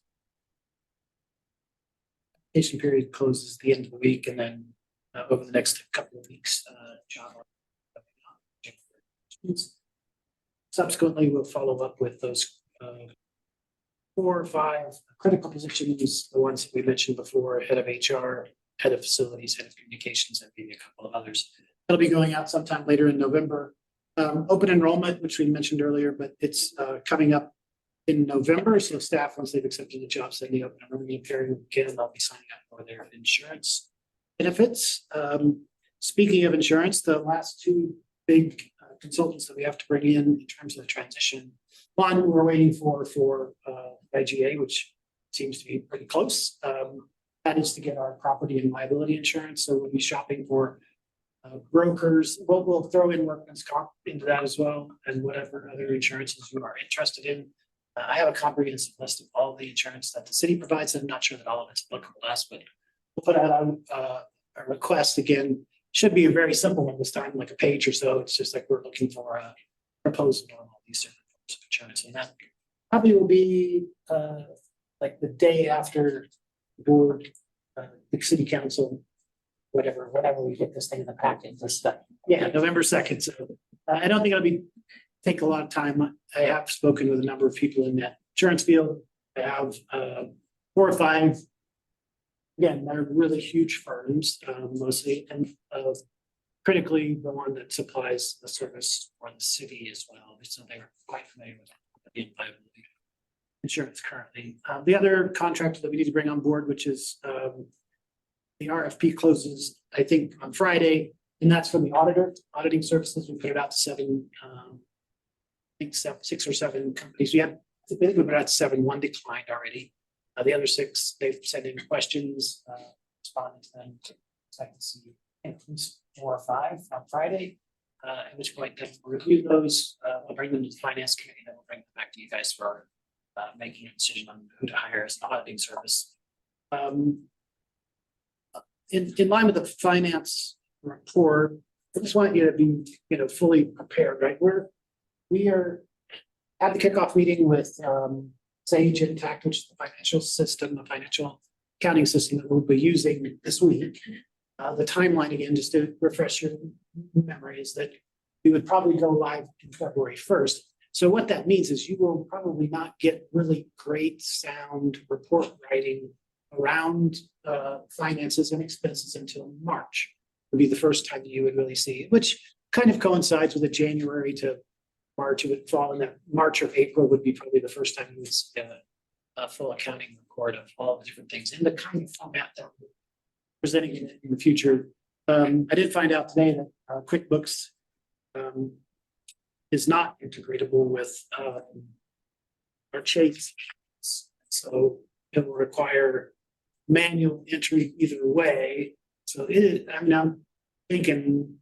Application period closes at the end of the week, and then over the next couple of weeks, John. Subsequently, we'll follow up with those 4 or 5 critical positions, the ones that we mentioned before, head of HR, head of facilities, head of communications, and maybe a couple of others. It'll be going out sometime later in November. Open enrollment, which we mentioned earlier, but it's coming up in November. So staff, once they've accepted the job, send the open enrollment period again, they'll be signing up for their insurance benefits. Speaking of insurance, the last 2 big consultants that we have to bring in terms of the transition. One, we're waiting for IGA, which seems to be pretty close. That is to get our property and liability insurance. So we'll be shopping for brokers. We'll throw in workman's comp into that as well, and whatever other insurances you are interested in. I have a comprehensive list of all the insurance that the city provides. I'm not sure that all of it's applicable to us, but we'll put out a request again. Should be a very simple one this time, like a page or so. It's just like we're looking for a proposal on all these different forms of insurance, and that probably will be like the day after the board, the city council, whatever we get this thing in the packet. Yeah, November 2nd. So I don't think it'll take a lot of time. I have spoken with a number of people in that insurance field. I have 4 or 5. Again, they're really huge firms, mostly, and critically the one that supplies the service for the city as well. So they're quite familiar with the insurance currently. The other contractor that we need to bring on board, which is the RFP closes, I think, on Friday, and that's from the auditing services. We put it out to 7, I think 6 or 7 companies. We put it out to 7. 1 declined already. The other 6, they've sent in questions, responding to them. Expect to see at least 4 or 5 on Friday. At which point then we'll review those. We'll bring them to the finance committee, then we'll bring them back to you guys for making a decision on who to hire as an auditing service. In line with the finance report, I just want you to be, fully prepared, right? We are at the kickoff meeting with Sage Intact, which is the financial accounting system that we'll be using this week. The timeline again, just to refresh your memory, is that we would probably go live in February 1st. So what that means is you will probably not get really great sound report writing around finances and expenses until March. Would be the first time that you would really see it, which kind of coincides with the January to March. It would fall in that March or April would be probably the first time you would see a full accounting report of all the different things in the kind of format that we're presenting in the future. I did find out today that QuickBooks is not integratable with our Chase. So it will require manual entry either way. So I'm thinking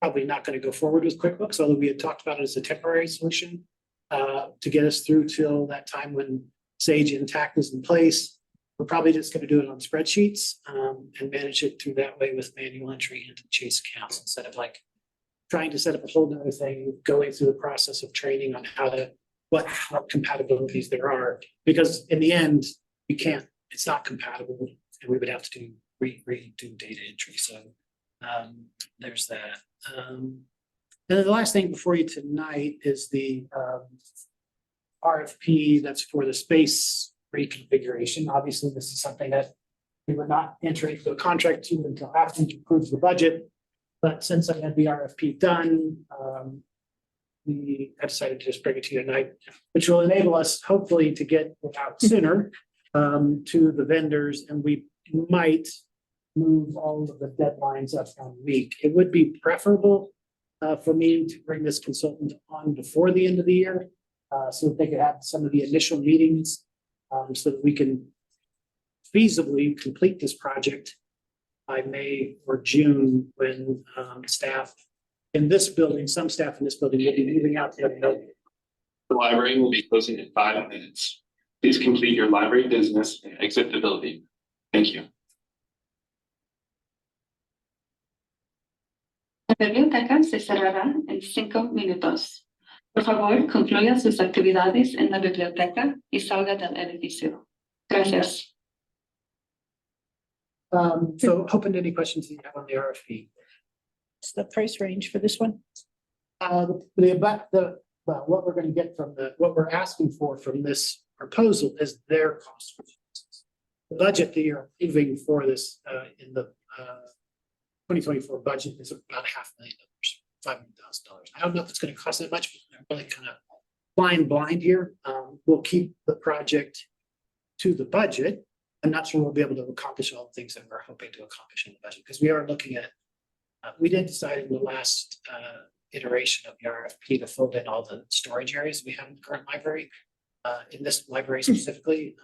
probably not going to go forward with QuickBooks, although we had talked about it as a temporary solution to get us through till that time when Sage Intact is in place. We're probably just going to do it on spreadsheets and manage it through that way with manual entry into Chase accounts instead of like trying to set up a whole nother thing, going through the process of training on what compatibilities there are. Because in the end, it's not compatible and we would have to redo data entry. So there's that. And then the last thing before you tonight is the RFP that's for the space reconfiguration. Obviously, this is something that we were not entering into a contract to until after we approved the budget. But since I had the RFP done, I decided to just bring it to you tonight, which will enable us hopefully to get it out sooner to the vendors, and we might move all of the deadlines up on a week. It would be preferable for me to bring this consultant on before the end of the year so that they could have some of the initial meetings so that we can feasibly complete this project by May or June when some staff in this building will be moving out to the building. The library will be closing in 5 minutes. Please complete your library business and exit the building. Thank you. La biblioteca se cerrará en 5 minutos. Por favor, concluya sus actividades en la biblioteca y salga del edificio. Gracias. So open to any questions that you have on the RFP. What's the price range for this one? What we're going to get from what we're asking for from this proposal is their cost. The budget that you're approving for this in the 2024 budget is about $500,000, $500,000. I don't know if it's going to cost that much, but I'm really kind of flying blind here. We'll keep the project to the budget. I'm not sure we'll be able to accomplish all the things that we're hoping to accomplish in the budget because we are looking at, we did decide in the last iteration of the RFP to fold in all the storage areas we have in the current library. In this library specifically,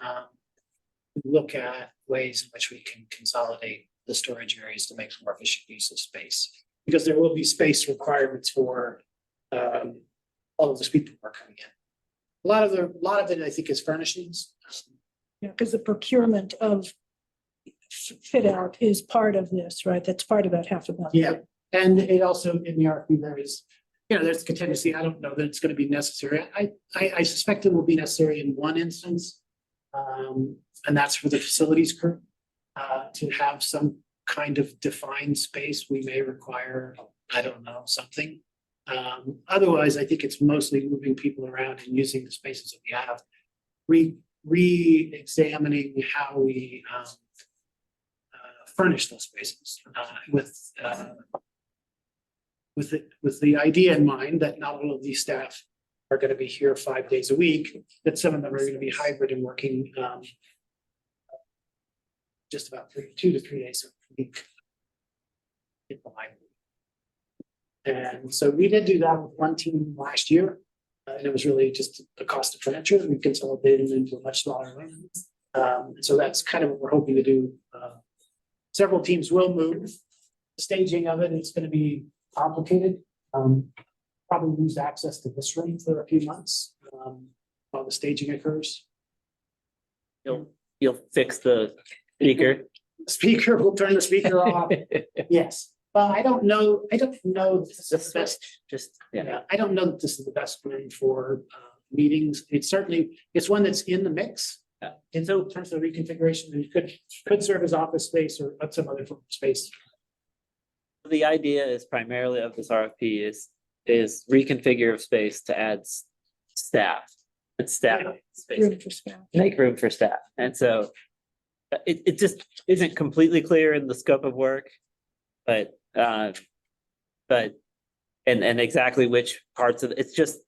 look at ways in which we can consolidate the storage areas to make more efficient use of space. Because there will be space requirements for all of the people who are coming in. A lot of it, I think, is furnishings. Yeah, because the procurement of fit out is part of this, right? That's part of that $500,000. Yeah, and it also in the RFP there's contingency. I don't know that it's going to be necessary. I suspect it will be necessary in one instance, and that's for the facilities crew to have some kind of defined space. We may require, I don't know, something. Otherwise, I think it's mostly moving people around and using the spaces that we have. Re-examining how we furnish those spaces with the idea in mind that not all of these staff are going to be here 5 days a week, that some of them are going to be hybrid and working just about 2 to 3 days a week in the library. And so we did do that with one team last year. And it was really just the cost of furniture. We consolidated into a much smaller room. So that's kind of what we're hoping to do. Several teams will move. The staging of it is going to be complicated. Probably lose access to this room for a few months while the staging occurs. You'll fix the speaker. We'll turn the speaker off. Yes. I don't know. I don't know that this is the best. I don't know that this is the best room for meetings. It's one that's in the mix. In terms of reconfiguration, it could serve as office space or some other space. The idea is primarily of this RFP is reconfigure of space to add staff. It's staff space. Room for staff. Make room for staff. And so it just isn't completely clear in the scope of work, but exactly which parts of it's just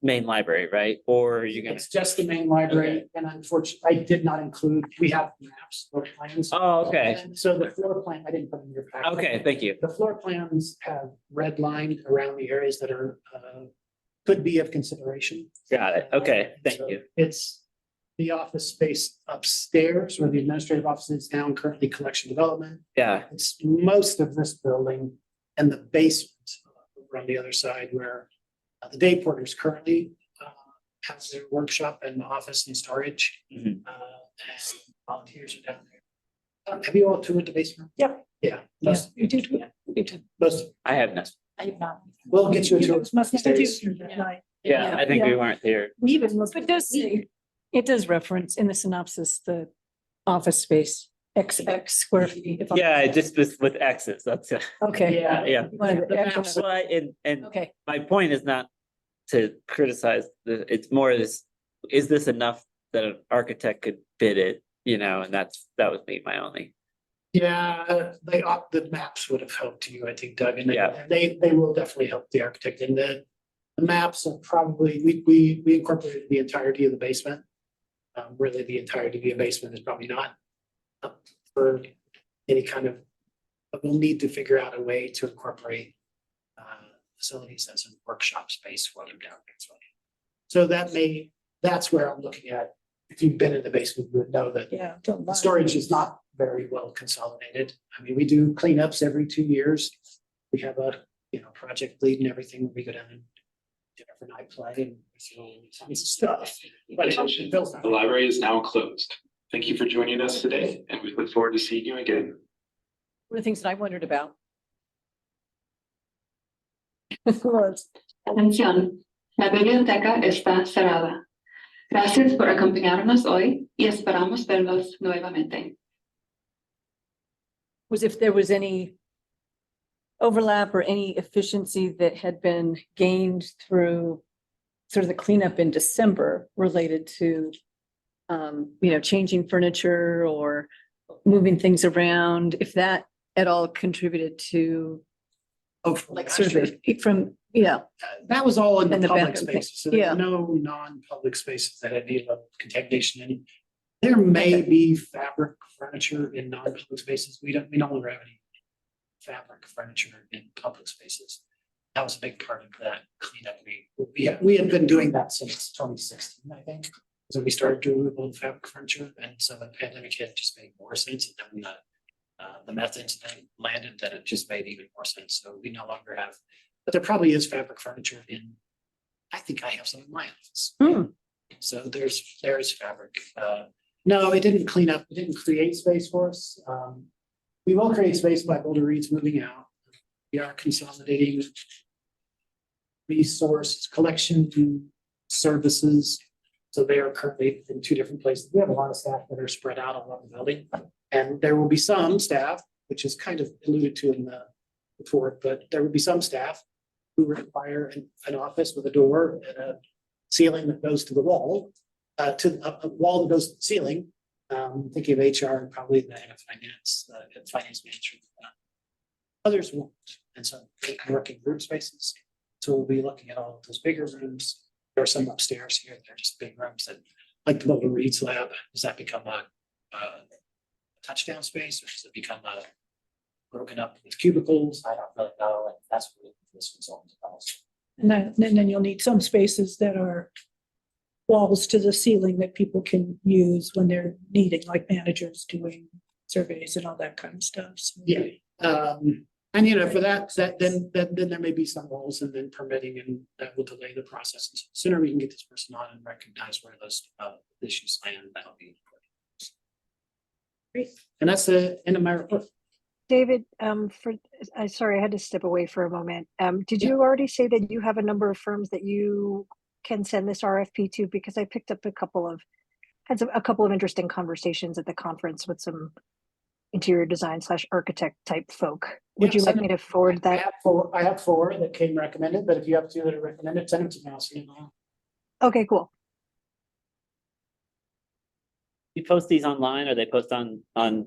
main library, right? Or you're gonna. It's just the main library, and unfortunately, I did not include. We have maps, floor plans. Oh, okay. And so the floor plan, I didn't put in your packet. Okay, thank you. The floor plans have red lined around the areas that are could be of consideration. Got it. Okay, thank So you. It's the office space upstairs where the administrative office is now, currently collection development. Yeah, It's most of this building and the basement over on the other side where the day porters currently have their workshop and office and storage. Mhm. And volunteers are down there. Have you all toured the basement? Yep. Yeah. Most, You did, yeah, you did. most, I have no. I have not. we'll get you a tour. Must have been Upstairs. you that night. Yeah, I think we Yeah. weren't there. We even looked. But it does reference in the synopsis, the office space, XX square feet. if I'm- Yeah, it just with X's, that's it. Okay. Yeah. One of the Yeah, extra- So and Okay, my point is not to criticize it's more is this enough that an architect could bid it, you know, and that was my only. Yeah, the maps would have helped you, I think, Doug, and Yeah. they will definitely help the architect. And the maps are probably, we incorporated the entirety of the basement. Really, the entirety of the basement is probably not up for any kind of, but we'll need to figure out a way to incorporate facilities as a workshop space for them down there. So that's where I'm looking at. If you've been in the basement, you would know that Yeah. the storage is not very well consolidated. I mean, we do cleanups every 2 years. We have a, project lead and everything. We go down and Jennifer and I play and throw all kinds of stuff. But Attention, it feels the library is now closed. Thank you for joining us today, and we look forward to seeing you again. one of the things that I wondered about. Was. Atención, la biblioteca está cerrada. Gracias por acompañarnos hoy y esperamos verlos nuevamente. Was if there was any overlap or any efficiency that had been gained through sort of the cleanup in December related to changing furniture or moving things around, if that at all contributed to like sort of that was all in And the the public back of the- spaces. So there's yeah. no non-public spaces that had any level of contamination in. There may be fabric furniture in non-public spaces. We no longer have any fabric furniture in public spaces. That was a big part of that cleanup. We had been doing that since 2016, I think. So we started to remove old fabric furniture, and so the pandemic had just made more sense. And then when the meth incident landed, then it just made even more sense. So we no longer have, but there probably is fabric furniture in. I think I have some in my office. So there's fabric. No, it didn't clean up. It didn't create space for us. We will create space by Boulder Reed's moving out. We are consolidating resource collection services. So they are currently in 2 different places. We have a lot of staff that are spread out all over the building. And there will be some staff, which is kind of alluded to in the report, but there will be some staff who require an office with a door and a ceiling that goes to the wall, to a wall that goes to the ceiling. Thinking of HR and probably the head of finance manager. Others won't, and so they can work in group spaces. So we'll be looking at all of those bigger rooms. There are some upstairs here. They're just big rooms that, like the Boulder Reed's lab, does that become a touchdown space, or does it become a broken up with cubicles? I don't really know, and that's what this was all about. And then you'll need some spaces that are walls to the ceiling that people can use when they're needing, like managers doing surveys and all that kind of stuff. So. Yeah, and for that then there may be some walls and then permitting, and that will delay the process. And so the sooner we can get this person on and recognize where those issues land, that'll be important. Great, and that's the end of my report. David, sorry, I had to step away for a moment. Did you already say that you have a number of firms that you can send this RFP to? Because I picked up a couple of interesting conversations at the conference with some interior design / architect type folk. Would you like me to forward that? I have 4 that came recommended, but if you have 2 that are recommended, send them to me. I'll send them all. Okay, cool. You post these online, or they post on the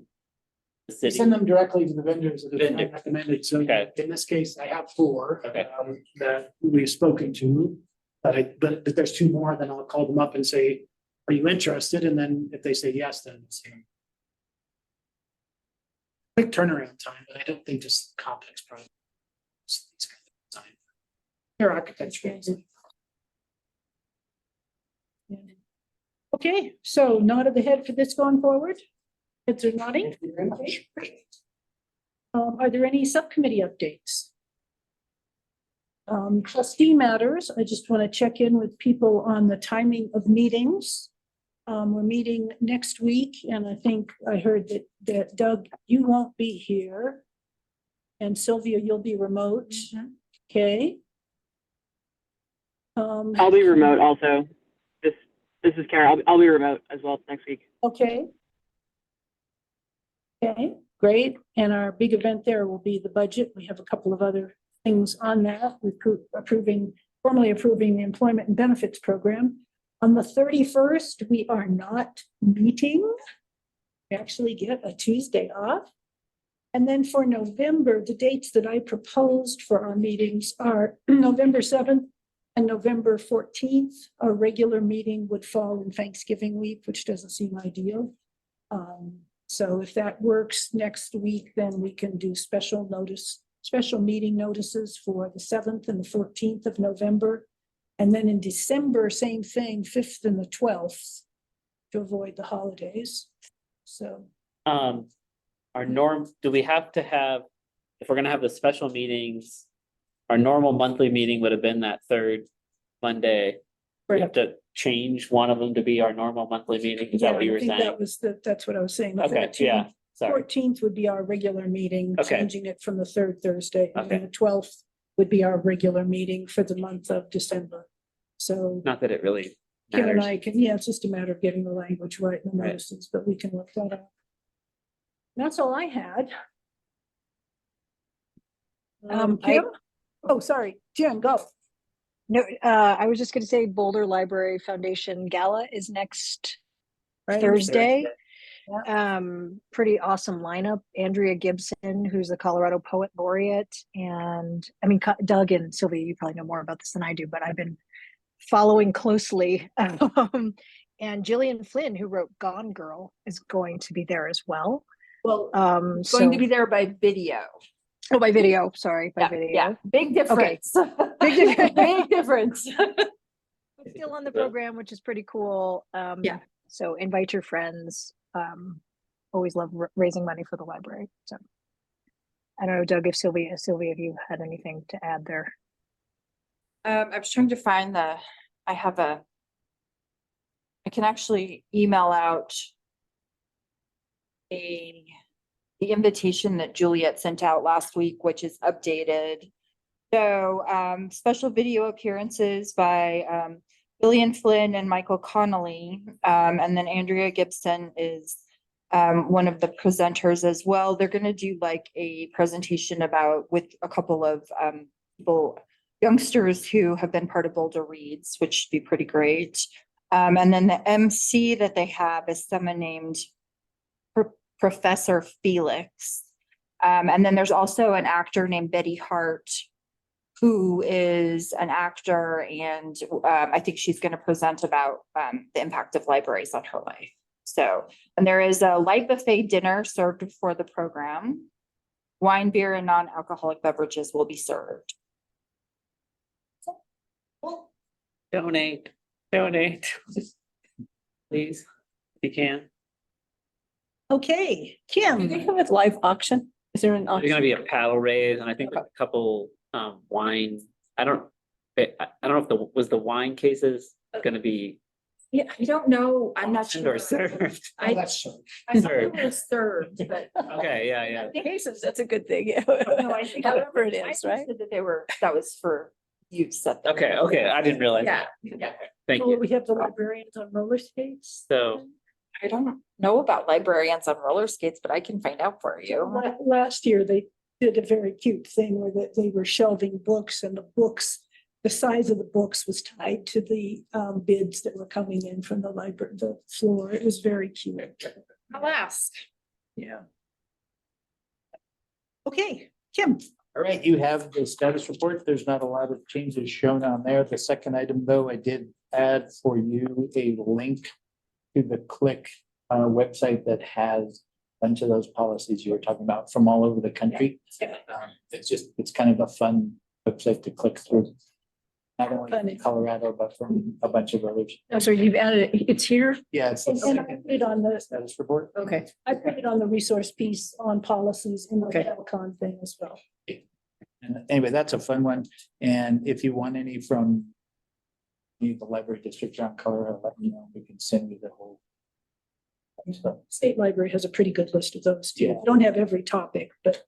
We city? send them directly to the vendors that have been Vendor. recommended. So Okay. in this case, I have 4 Okay. that we've spoken to. But if there's 2 more, then I'll call them up and say, are you interested? And then if they say yes, then it's quick turnaround time, but I don't think this complex project. These kind of design. They're architecture. Okay, so nod of the head for this going forward? Heads are nodding. Okay, great. Are there any subcommittee updates? Trustee matters, I just want to check in with people on the timing of meetings. We're meeting next week, and I think I heard that Doug, you won't be here. And Sylvia, you'll be remote. Okay. I'll be remote also. This is Kara. I'll be remote as well next week. Okay. Okay, great. And our big event there will be the budget. We have a couple of other things on that. We're formally approving the employment and benefits program. On the 31st, we are not meeting. We actually get a Tuesday off. And then for November, the dates that I proposed for our meetings are November 7th and November 14th. Our regular meeting would fall in Thanksgiving week, which doesn't seem ideal. So if that works next week, then we can do special meeting notices for the 7th and the 14th of November. And then in December, same thing, 5th and the 12th to avoid the holidays. So. Do we have to have, if we're gonna have the special meetings, our normal monthly meeting would have been that third Monday. We have to change one of them to be our normal monthly meeting. Is that what you were saying? That's what I was saying. The Okay, 13th yeah, sorry. 14th would be our regular meeting, Okay. changing it from the third Thursday. And then Okay. the 12th would be our regular meeting for the month of December. So Not that it really Kim and matters. I can, yeah, it's just a matter of getting the language right in the Right. notices, but we can work that out. That's all I had. Kim? Oh, sorry, Jen, go. No, I was just gonna say Boulder Library Foundation Gala is next Right. Thursday. Pretty awesome lineup. Andrea Gibson, who's the Colorado Poet Laureate, and I mean, Doug and Sylvia, you probably know more about this than I do, but I've been following closely. And Gillian Flynn, who wrote Gone Girl, is going to be there as well. Well, So going to be there by video. Oh, by video. Sorry, by video. Yeah, big difference. Big difference. Big difference. Still on the program, which is pretty cool. Yeah. So invite your friends. Always love raising money for the library. So I don't know, Doug, if Sylvia, if you had anything to add there. I was trying to find I can actually email out the invitation that Juliet sent out last week, which is updated. So special video appearances by Gillian Flynn and Michael Connolly. And then Andrea Gibson is one of the presenters as well. They're going to do like a presentation with a couple of youngsters who have been part of Boulder Reads, which should be pretty great. And then the MC that they have is someone named Professor Felix. And then there's also an actor named Betty Hart, who is an actor, and I think she's going to present about the impact of libraries on her life. So, and there is a light buffet dinner served before the program. Wine, beer, and non-alcoholic beverages will be served. Donate, please, if you can. Okay, Kim. Do they have a live auction? Is there an There's auction? gonna be a paddle raise, and I think a couple wine. I don't know if was the wine cases gonna be Yeah, I don't know. I'm not auctioned sure. or served. That's so. I thought it was served, but. Okay, yeah. Cases, that's a good thing. No, I think However it I is, right? understood that that was for use at the. Okay, I didn't realize Yeah, that. yeah. Thank Will you. we have the librarians on roller skates? So, I don't know about librarians on roller skates, but I can find out for you. Last year, they did a very cute thing where they were shelving books, and the size of the books was tied to the bids that were coming in from the library, the floor. It was very cute. I'll ask. Yeah. Okay, Kim. All right, you have the status report. There's not a lot of changes shown on there. The second item, though, I did add for you a link to the Click website that has a bunch of those policies you were talking about from all over the country. It's kind of a fun website to click through. Not only from Colorado, but from a bunch of others. Oh, so you've added it, it's here? Yeah, it's the And I second put it on the, status report. okay, I put it on the resource piece on policies in the telecom thing as well. And anyway, that's a fun one. And if you want any from any of the library districts around Colorado, let me know. We can send you the whole. stuff. State Library has a pretty good list of those too. Yeah. They don't have every topic, but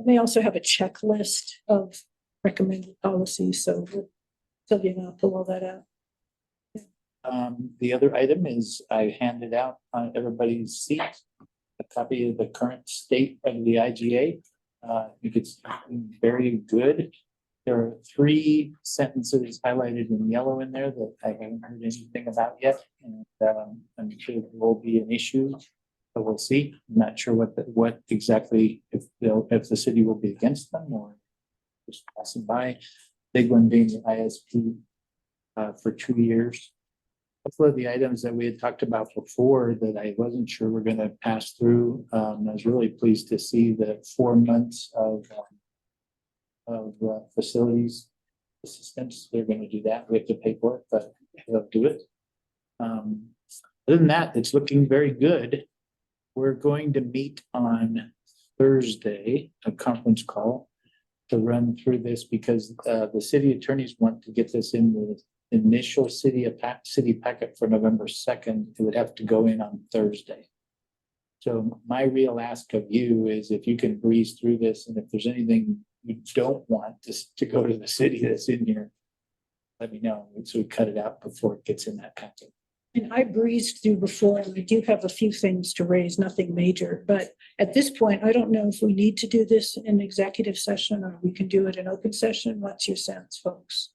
they also have a checklist of recommended policies, so Sylvia and I'll pull all that out. The other item is I handed out on everybody's seat a copy of the current state of the IGA. I think it's very good. There are 3 sentences highlighted in yellow in there that I haven't heard anything about yet. And I'm sure there will be an issue, but we'll see. I'm not sure what exactly, if the city will be against them or just passing by. Big one being the ISP for 2 years. A couple of the items that we had talked about before that I wasn't sure we're going to pass through. I was really pleased to see the 4 months of facilities assistance. They're going to do that. We have to pay for it, but they'll do it. Other than that, it's looking very good. We're going to meet on Thursday, a conference call to run through this because the city attorneys want to get this in the initial city packet for November 2nd. It would have to go in on Thursday. So my real ask of you is if you can breeze through this, and if there's anything you don't want to go to the city that's in here, let me know. So we cut it out before it gets in that packet. And I breezed through before, and I do have a few things to raise, nothing major, but at this point, I don't know if we need to do this in executive session or we can do it in open session. What's your sense, folks?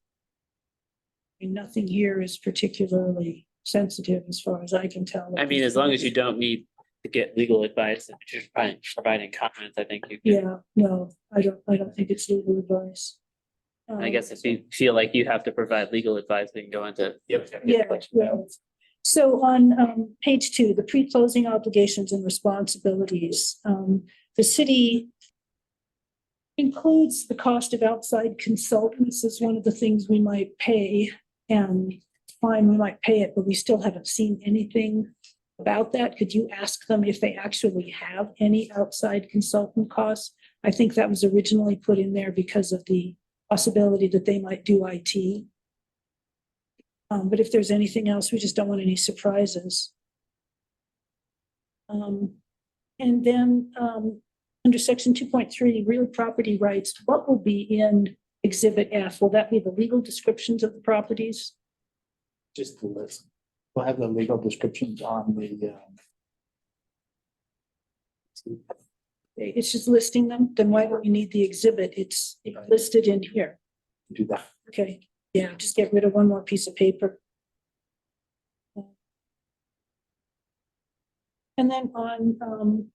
I mean, nothing here is particularly sensitive as far as I can tell. I mean, as long as you don't need to get legal advice and just providing comments, I think you can. Yeah, no, I don't think it's legal advice. I guess if you feel like you have to provide legal advice, we can go into. Yeah, well, so on page 2, the pre-closing obligations and responsibilities, the city includes the cost of outside consultants as one of the things we might pay, and fine, we might pay it, but we still haven't seen anything about that. Could you ask them if they actually have any outside consultant costs? I think that was originally put in there because of the possibility that they might do IT. But if there's anything else, we just don't want any surprises. And then under section 2.3, real property rights, what will be in exhibit F? Will that be the legal descriptions of the properties? Just the list. We'll have the legal descriptions on the. It's just listing them. Then why don't you need the exhibit? It's listed in here. Do that. Okay, yeah, just get rid of one more piece of paper. And then on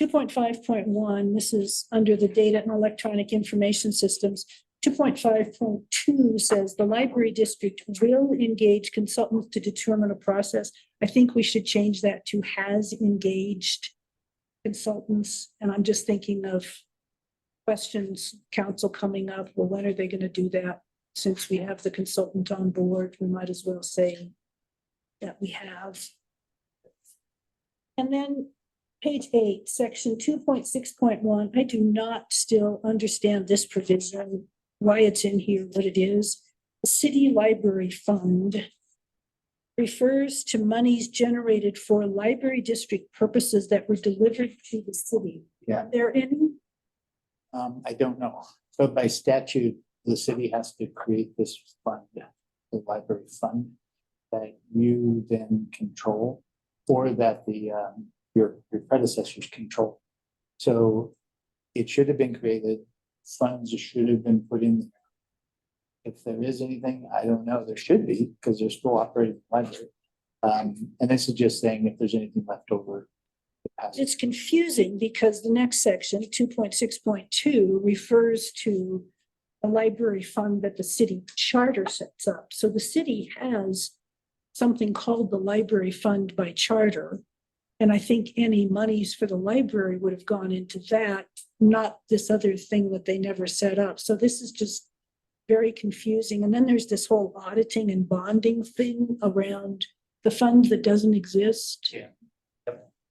2.5.1, this is under the data and electronic information systems. 2.5.2 says the library district will engage consultants to determine a process. I think we should change that to has engaged consultants. And I'm just thinking of questions, council coming up. Well, when are they going to do that? Since we have the consultant on board, we might as well say that we have. And then page 8, section 2.6.1, I do not still understand this provision, why it's in here, what it is. The city library fund refers to monies generated for library district purposes that were delivered to the city. Yeah. Are there any? I don't know. So by statute, the city has to create this fund, the library fund, that you then control, or that the your predecessors control. So it should have been created. Funds should have been put in there. If there is anything, I don't know. There should be, because they're still operating the library. And this is just saying if there's anything left over. It's confusing because the next section, 2.6.2, refers to a library fund that the city charter sets up. So the city has something called the library fund by charter. And I think any monies for the library would have gone into that, not this other thing that they never set up. So this is just very confusing. And then there's this whole auditing and bonding thing around the fund that doesn't exist. Yeah.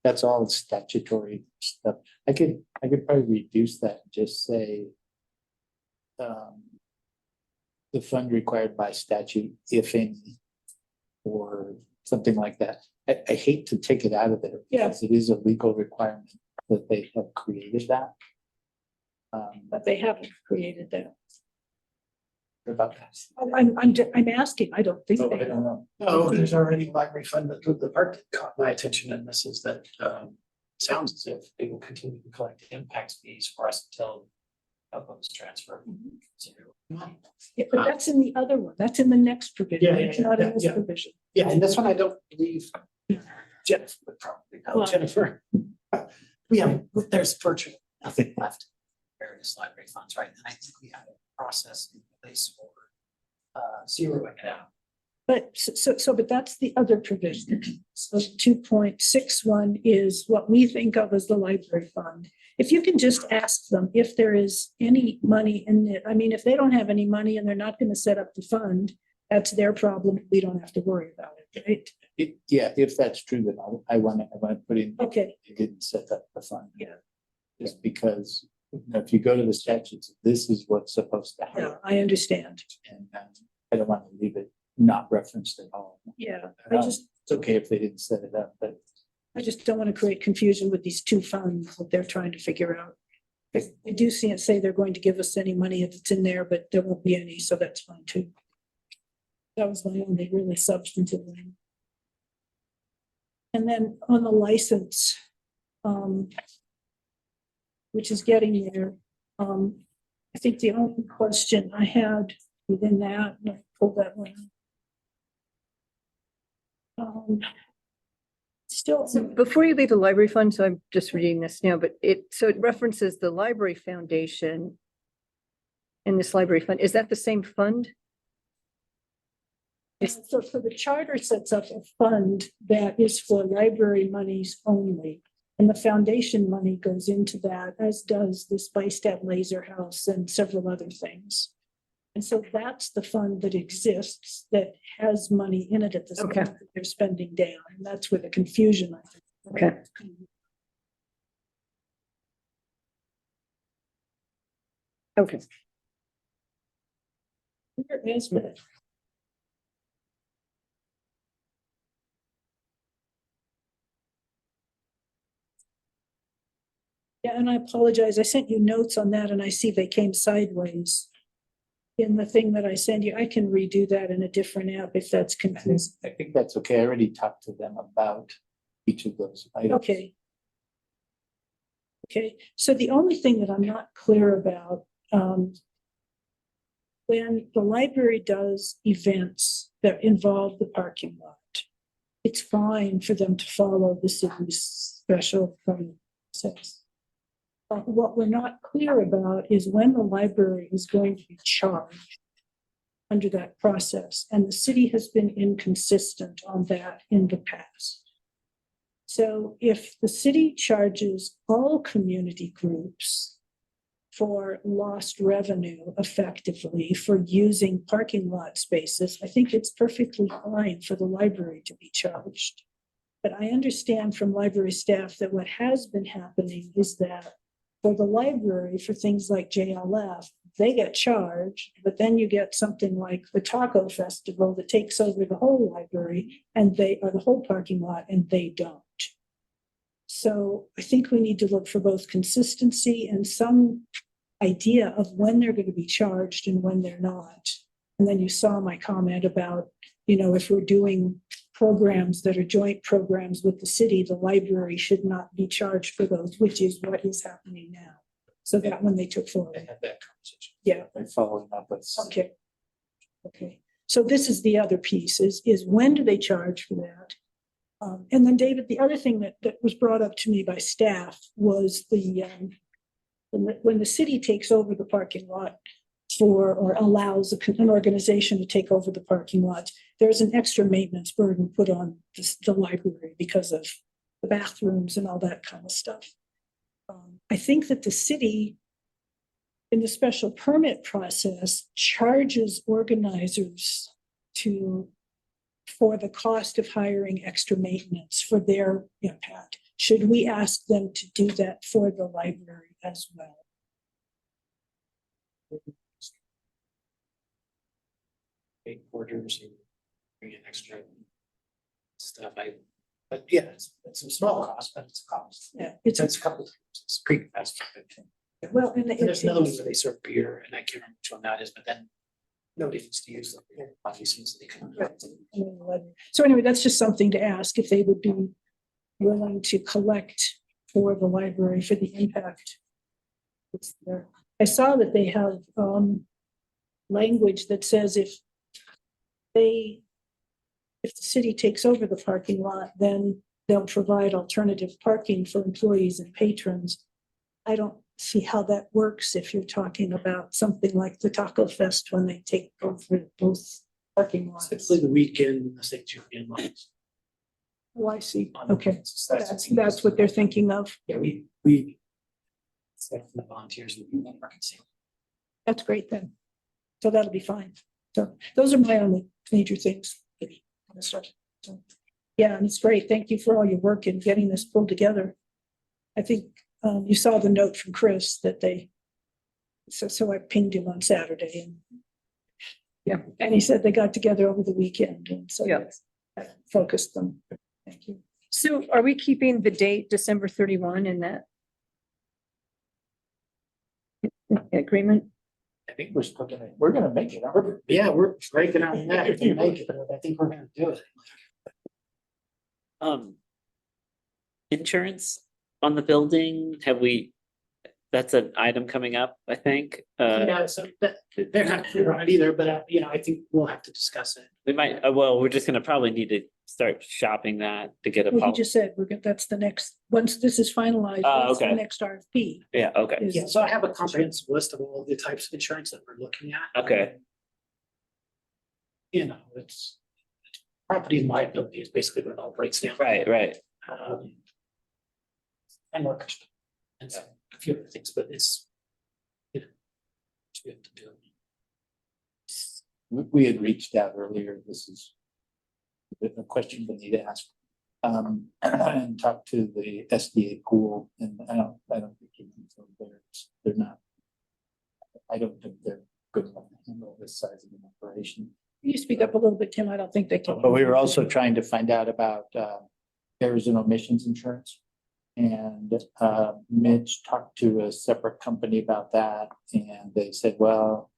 That's all statutory stuff. I could probably reduce that and just say the fund required by statute, if any, or something like that. I hate to take it out of there because it is a legal requirement that they have created that. But they haven't created that. About that. I'm asking, I don't think Oh, they I don't know. No, there's already library fund, but the part that caught my attention in this is that sounds as if they will continue to collect impact fees for us until funds transfer. Yeah, but that's in the other one. That's in the next provision. Yeah, It's not in this yeah. provision. Yeah, and this one I don't believe Jeff would probably know, Well- Jennifer. There's virtually nothing left in various library funds, right? And I think we have a process in place for zeroing it out. But but that's the other provision. So 2.61 is what we think of as the library fund. If you can just ask them if there is any money in it, I mean, if they don't have any money and they're not going to set up the fund, that's their problem. We don't have to worry about it, right? Yeah, if that's true, then I want to put in. Okay. They didn't set up the fund. Yeah. Just because, if you go to the statutes, this is what's supposed to happen. Yeah, I understand. And I don't want to leave it not referenced at all. Yeah, It's okay if they didn't set it up, but I just don't want to create confusion with these two funds that they're trying to figure out. I do see it say they're going to give us any money if it's in there, but there won't be any, so that's fine too. That was my only really substantive one. And then on the license, which is getting there, I think the only question I had within that, and I pulled that one. Still, So before you leave the library fund, so I'm just reading this now, but it references the library foundation in this library fund. Is that the same fund? so the charter sets up a fund that is for library monies only. And the foundation money goes into that, as does the Spiced Laser House and several other things. And so that's the fund that exists that has money in it at this point that they're spending down. And that's where the confusion, I think. Okay. Okay. Where is it? Yeah, and I apologize. I sent you notes on that and I see they came sideways in the thing that I send you. I can redo that in a different app if that's confusing. I think that's okay. I already talked to them about each of those items. Okay. Okay, so the only thing that I'm not clear about, when the library does events that involve the parking lot, it's fine for them to follow the city's special permit process. What we're not clear about is when the library is going to be charged under that process, and the city has been inconsistent on that in the past. So if the city charges all community groups for lost revenue effectively for using parking lot spaces, I think it's perfectly fine for the library to be charged. But I understand from library staff that what has been happening is that for the library, for things like JLF, they get charged, but then you get something like the Taco Festival that takes over the whole library and they are the whole parking lot and they don't. So I think we need to look for both consistency and some idea of when they're going to be charged and when they're not. And then you saw my comment about, if we're doing programs that are joint programs with the city, the library should not be charged for those, which is what is happening now. So that when they took forward. They had that conversation. Yeah. They're following up with. Okay. Okay. So this is the other piece is when do they charge for that? And then David, the other thing that was brought up to me by staff was when the city takes over the parking lot or allows an organization to take over the parking lot, there's an extra maintenance burden put on the library because of the bathrooms and all that kind of stuff. I think that the city in the special permit process, charges organizers for the cost of hiring extra maintenance for their impact. Should we ask them to do that for the library as well? Big orders and bring in extra stuff. But yeah, it's a small cost, but it's a cost. Yeah, It's a couple, it's pretty fast. Well, and And there's another one where they serve beer, and I can't remember which one that is, but then nobody needs to use them. Obviously, so they can. So anyway, that's just something to ask if they would be willing to collect for the library for the impact. It's there. I saw that they have language that says if the city takes over the parking lot, then they'll provide alternative parking for employees and patrons. I don't see how that works if you're talking about something like the Taco Fest when they take over both parking lots. Typically the weekend, the St. Julian lots. Oh, I see. Okay, that's what they're thinking of. Yeah, we. Except for the volunteers. That's great then. So that'll be fine. So those are my only major things. So, yeah, and it's great. Thank you for all your work in getting this pulled together. I think you saw the note from Chris that so I pinged him on Saturday and yeah, and he said they got together over the weekend and so I focused them. Thank you. So are we keeping the date December 31 in that agreement? I think we're gonna make it. Yeah, we're breaking out in that. If we make it, I think we're gonna do it. Insurance on the building, that's an item coming up, I think. Yeah, so they're not clear on it either, but I think we'll have to discuss it. We might, we're just gonna probably need to start shopping that to get a Well, he policy. just said that's the next, once this is finalized, that's the okay. next RFP. Yeah, okay, Yeah, so I have a comprehensive list of all the types of insurance that we're looking at. okay, It's property and liability is basically what it all breaks down. right. And workers. And so a few other things, but it's. We have to do. We had reached out earlier. This is a question we need to ask. And talk to the SDA pool, and I don't think you can, they're not. I don't think they're good enough to handle this size of an operation. Can you speak up a little bit, Tim? I don't think they can. But we were also trying to find out about errors and omissions insurance. And Mitch talked to a separate company about that, and they said, well,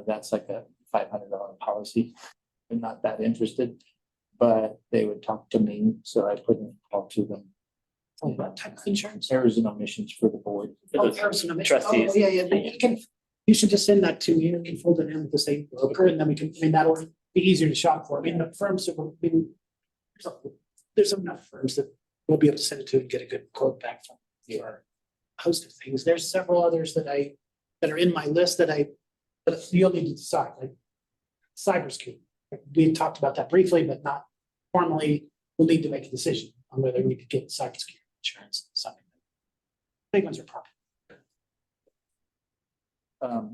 that's like a $500 policy. They're not that interested, but they would talk to me, so I put in a call to them. What type of insurance? Errors and omissions for the board. Errors and omissions. Trustees. Oh, yeah. You should just send that to me, and we can fold it in with the same broker, and then we can, that'll be easier to shop for. The firms that there's enough firms that we'll be able to send it to and get a good quote back from for a host of things. There's several others that are in my list that you'll need to decide, like cybersecurity. We talked about that briefly, but not formally. We'll need to make a decision on whether we could get cybersecurity insurance. Something. Big ones are probably.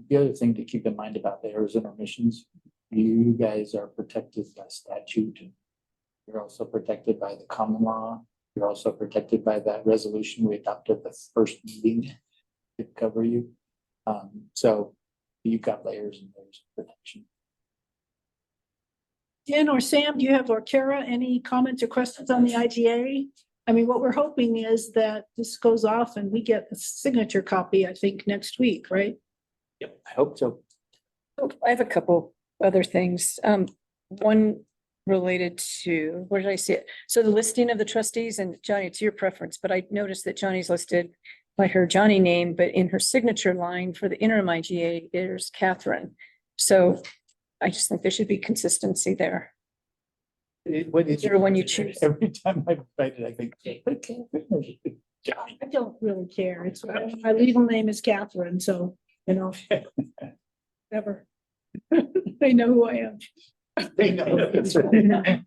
The other thing to keep in mind about the errors and omissions, you guys are protected by statute. You're also protected by the common law. You're also protected by that resolution we adopted the first meeting to cover you. So you've got layers and layers of protection. Dan or Sam, do you have, or Kara, any comments or questions on the IGA? I mean, what we're hoping is that this goes off and we get a signature copy, I think, next week, right? Yep, I hope so. I have a couple other things. One related to, where did I see it? So the listing of the trustees, and Johnny, it's your preference, but I noticed that Johnny's listed by her Johnny name, but in her signature line for the interim IGA, there's Catherine. So I just think there should be consistency there. What is Whichever one you choose. Every time I write it, I think. I don't really care. It's, my legal name is Catherine, so, whatever. They know who I am. They know. That's right.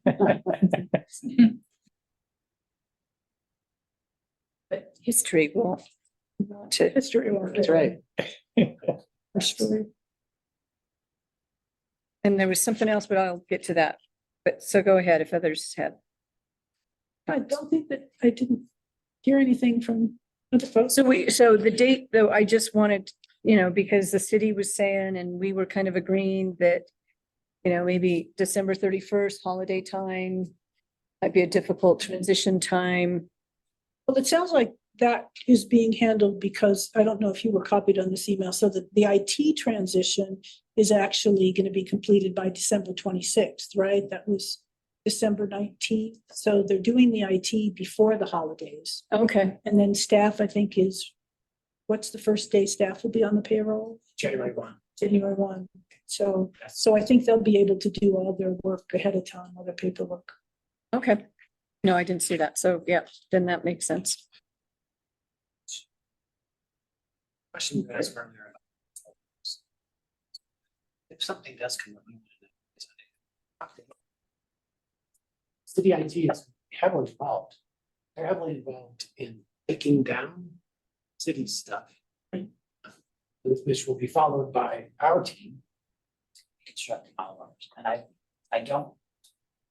But history will. History will. That's right. For sure. And there was something else, but I'll get to that. But so go ahead if others have. I don't think that I didn't hear anything from other folks. So the date though, I just wanted, because the city was saying, and we were kind of agreeing that, maybe December 31st, holiday time might be a difficult transition time. Well, it sounds like that is being handled because I don't know if you were copied on this email, so that the IT transition is actually going to be completed by December 26th, right? That was December 19th. So they're doing the IT before the holidays. Okay. And then staff, I think, what's the first day staff will be on the payroll? January 1. January 1. So I think they'll be able to do all their work ahead of time, all their paperwork. Okay. No, I didn't see that. So yeah, then that makes sense. Question you guys earlier. If something does come up. City IT is heavily involved. They're heavily involved in taking down city stuff. Which will be followed by our team. Constructing all of ours. And I don't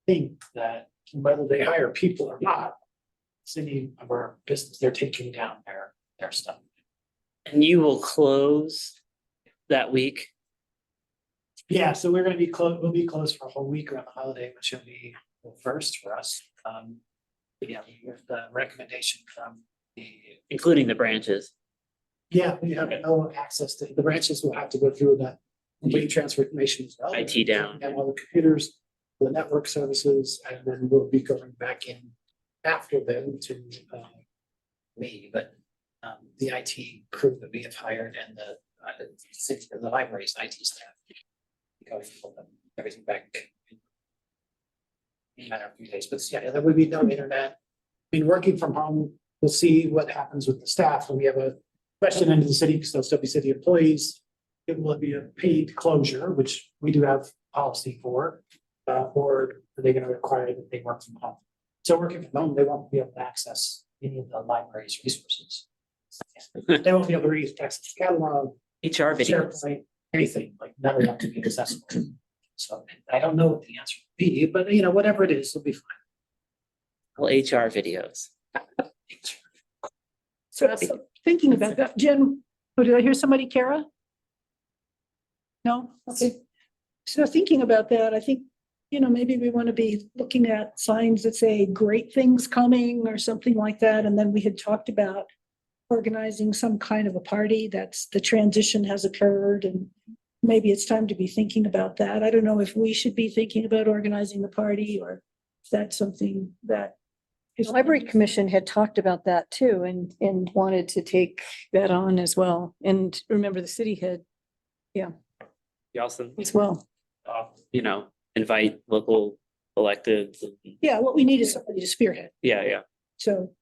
think that whether they hire people or not, city of our business, they're taking down their stuff. And you will close that week. Yeah, so we're gonna be closed, we'll be closed for a whole week around the holiday, which will be the first for us. But yeah, we have the recommendation from including the branches. Yeah, we have no access to, the branches will have to go through that complete transformation as well. IT down. And all the computers, the network services, and then we'll be going back in after them to me, but the IT crew that we have hired and the library's IT staff. Going to put everything back in a matter of a few days, but yeah, there would be no internet. I mean, working from home, we'll see what happens with the staff when we have a question into the city, because they'll still be city employees. It will be a paid closure, which we do have policy for, or are they going to require that they work from home? So working from home, they won't be able to access any of the library's resources. They won't be able to access the catalog, HR videos, SharePoint, anything, like none of that to be accessible. So I don't know what the answer would be, but whatever it is, it'll be fine. well, HR videos. So thinking about that, Jen, did I hear somebody, Kara? No? Okay. So thinking about that, I think, maybe we want to be looking at signs that say great things coming or something like that. And then we had talked about organizing some kind of a party that's the transition has occurred, and maybe it's time to be thinking about that. I don't know if we should be thinking about organizing the party or if that's something that The Library Commission had talked about that too, and wanted to take that on as well. And remember, the city had, You also, as well. invite local electeds. And, Yeah, what we need is somebody to spearhead. yeah. So,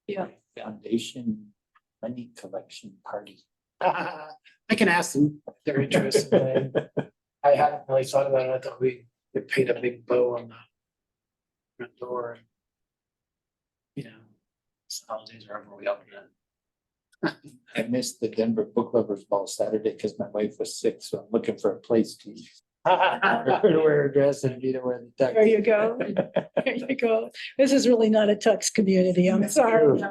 yeah. Foundation money collection party. I can ask them if they're interested. I hadn't really thought about it. I thought we could paint a big bow on the front door. Holidays are over, we open it. I missed the Denver Book Lovers Ball Saturday because my wife was sick, so I'm looking for a place to wear a dress and me to wear the tux. There you go. There you go. This is really not a tux community. I'm sorry.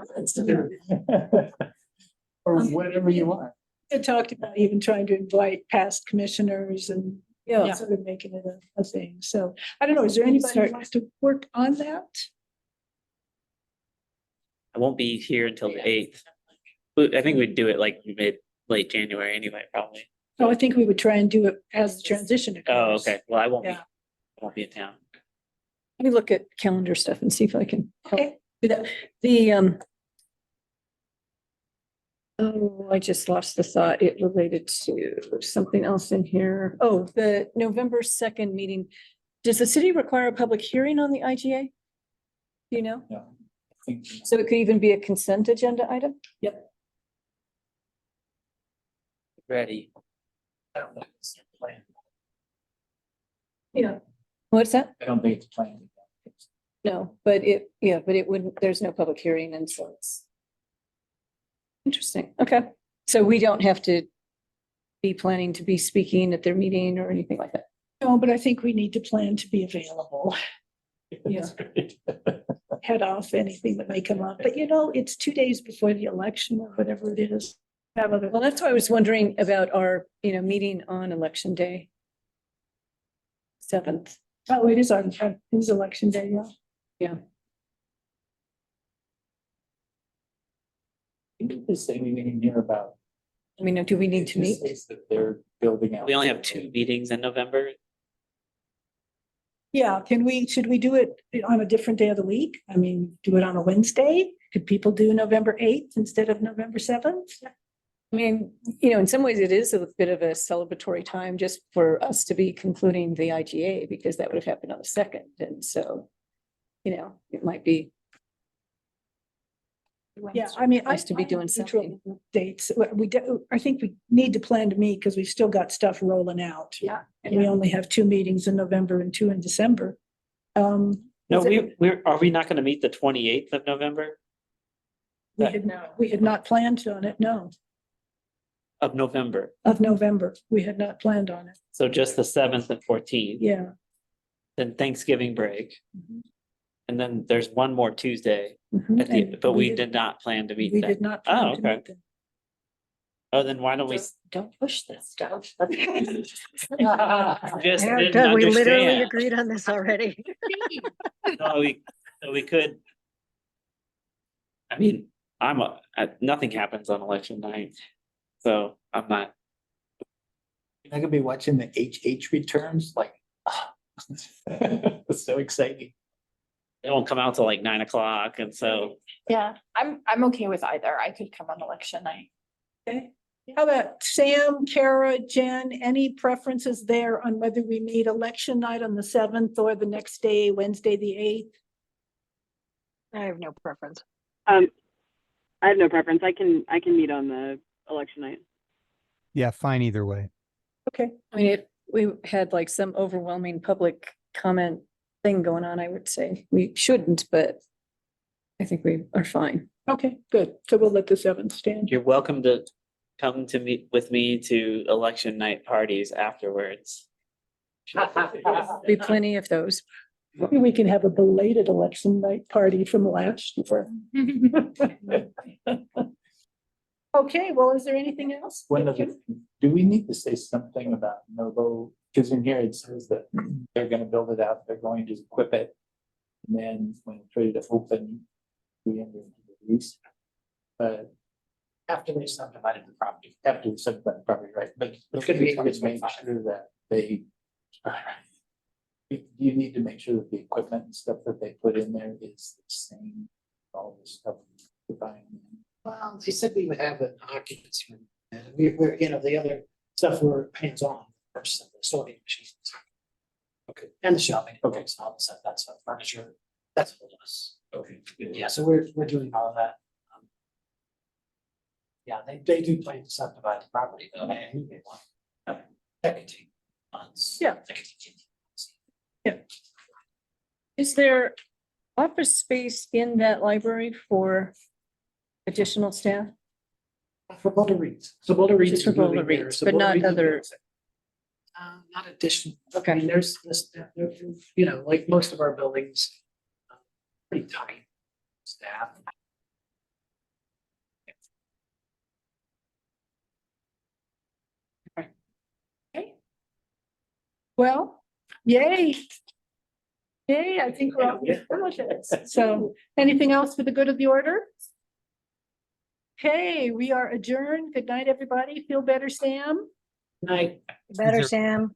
Or whatever you want. I talked about even trying to invite past commissioners and Yeah. sort of making it a thing. So I don't know, is there anybody who wants to work on that? I won't be here until the 8th. I think we'd do it like late January anyway, probably. No, I think we would try and do it as the transition Oh, occurs. okay. Well, I Yeah. won't be in town. Let me look at calendar stuff and see if I can help Okay. do that. Oh, I just lost the thought. It related to something else in here. Oh, the November 2nd meeting. Does the city require a public hearing on the IGA? Do you know? No, I think So it could even be a consent agenda item? Yep. Ready. I don't know if it's their plan. Yeah. What's that? I don't think it's planned. No, but it wouldn't, there's no public hearing, and so it's interesting. Okay, so we don't have to be planning to be speaking at their meeting or anything like that? No, but I think we need to plan to be available. Yeah. Head off anything that may come up, but it's 2 days before the election or whatever it is. Have other. Well, that's why I was wondering about our, meeting on election day. 7th. Oh, it is election day, yeah. Yeah. Is anything here about? I mean, do we need to meet? That they're building out. We only have 2 meetings in November. Yeah, should we do it on a different day of the week? I mean, do it on a Wednesday? Could people do November 8th instead of November 7th? I mean, in some ways it is a bit of a celebratory time just for us to be concluding the IGA because that would have happened on the 2nd. And so, it might be. Yeah, I mean, Nice to be doing neutral something. dates. I think we need to plan to meet because we've still got stuff rolling out. Yeah. And we only have 2 meetings in November and 2 in December. No, are we not gonna meet the 28th of November? We had not planned on it, no, Of November, of November. We had not planned on it. so just the 7th and 14th, Yeah. then Thanksgiving break. Mhm. And then there's one more Tuesday, Mhm. And but we did not plan to meet We then. did not. Oh, plan to okay. meet them. Oh, then why don't we Don't push this stuff. just Yeah, didn't good. We literally understand? agreed on this already. No, we could. I mean, nothing happens on election night, so I'm not. I could be watching the HH returns, like, it's so exciting. It won't come out till like 9 o'clock, and so Yeah, I'm okay with either. I could come on election night. Okay. How about Sam, Kara, Jen, any preferences there on whether we meet election night on the 7th or the next day, Wednesday, the 8th? I have no preference. I have no preference. I can meet on the election night. Yeah, fine either way. Okay. I mean, if we had like some overwhelming public comment thing going on, I would say we shouldn't, but I think we are fine. Okay, good. So we'll let the 7th stand. you're welcome to come to meet with me to election night parties afterwards. Be plenty of those. Maybe we can have a belated election night party from last year. Okay, well, is there anything else? Do we need to say something about Novo? Because in here it says that they're gonna build it out, they're going to equip it. And then when it's ready to open, we enter into the lease. But After they subdivided the property. after we subdivide the property, right? But It could be we just make 2025. sure that they. You need to make sure that the equipment and stuff that they put in there is the same, all this stuff. We're buying. Well, they said we would have an occupancy. And we're, the other stuff we're hands-on, first, the sorting machines. Okay. And the shopping. Okay. So all that stuff, furniture, that's all of us. Okay. Yeah, so we're doing all of that. Yeah, they do plan to subdivide the property though, and they want that 18 months. Yeah. That 18 months. Is there office space in that library for additional staff? For Boulder Reads. So Boulder Reads. Just for is moving Boulder there. Reads, So but Boulder not Reads is other- moving. Not addition. Okay. I mean, there's this, like most of our buildings, pretty tight staff. Well, yay. Yay, I think we're all finished. So anything else for the good of the order? Okay, we are adjourned. Good night, everybody. Feel better, Sam? Night. Better, Sam.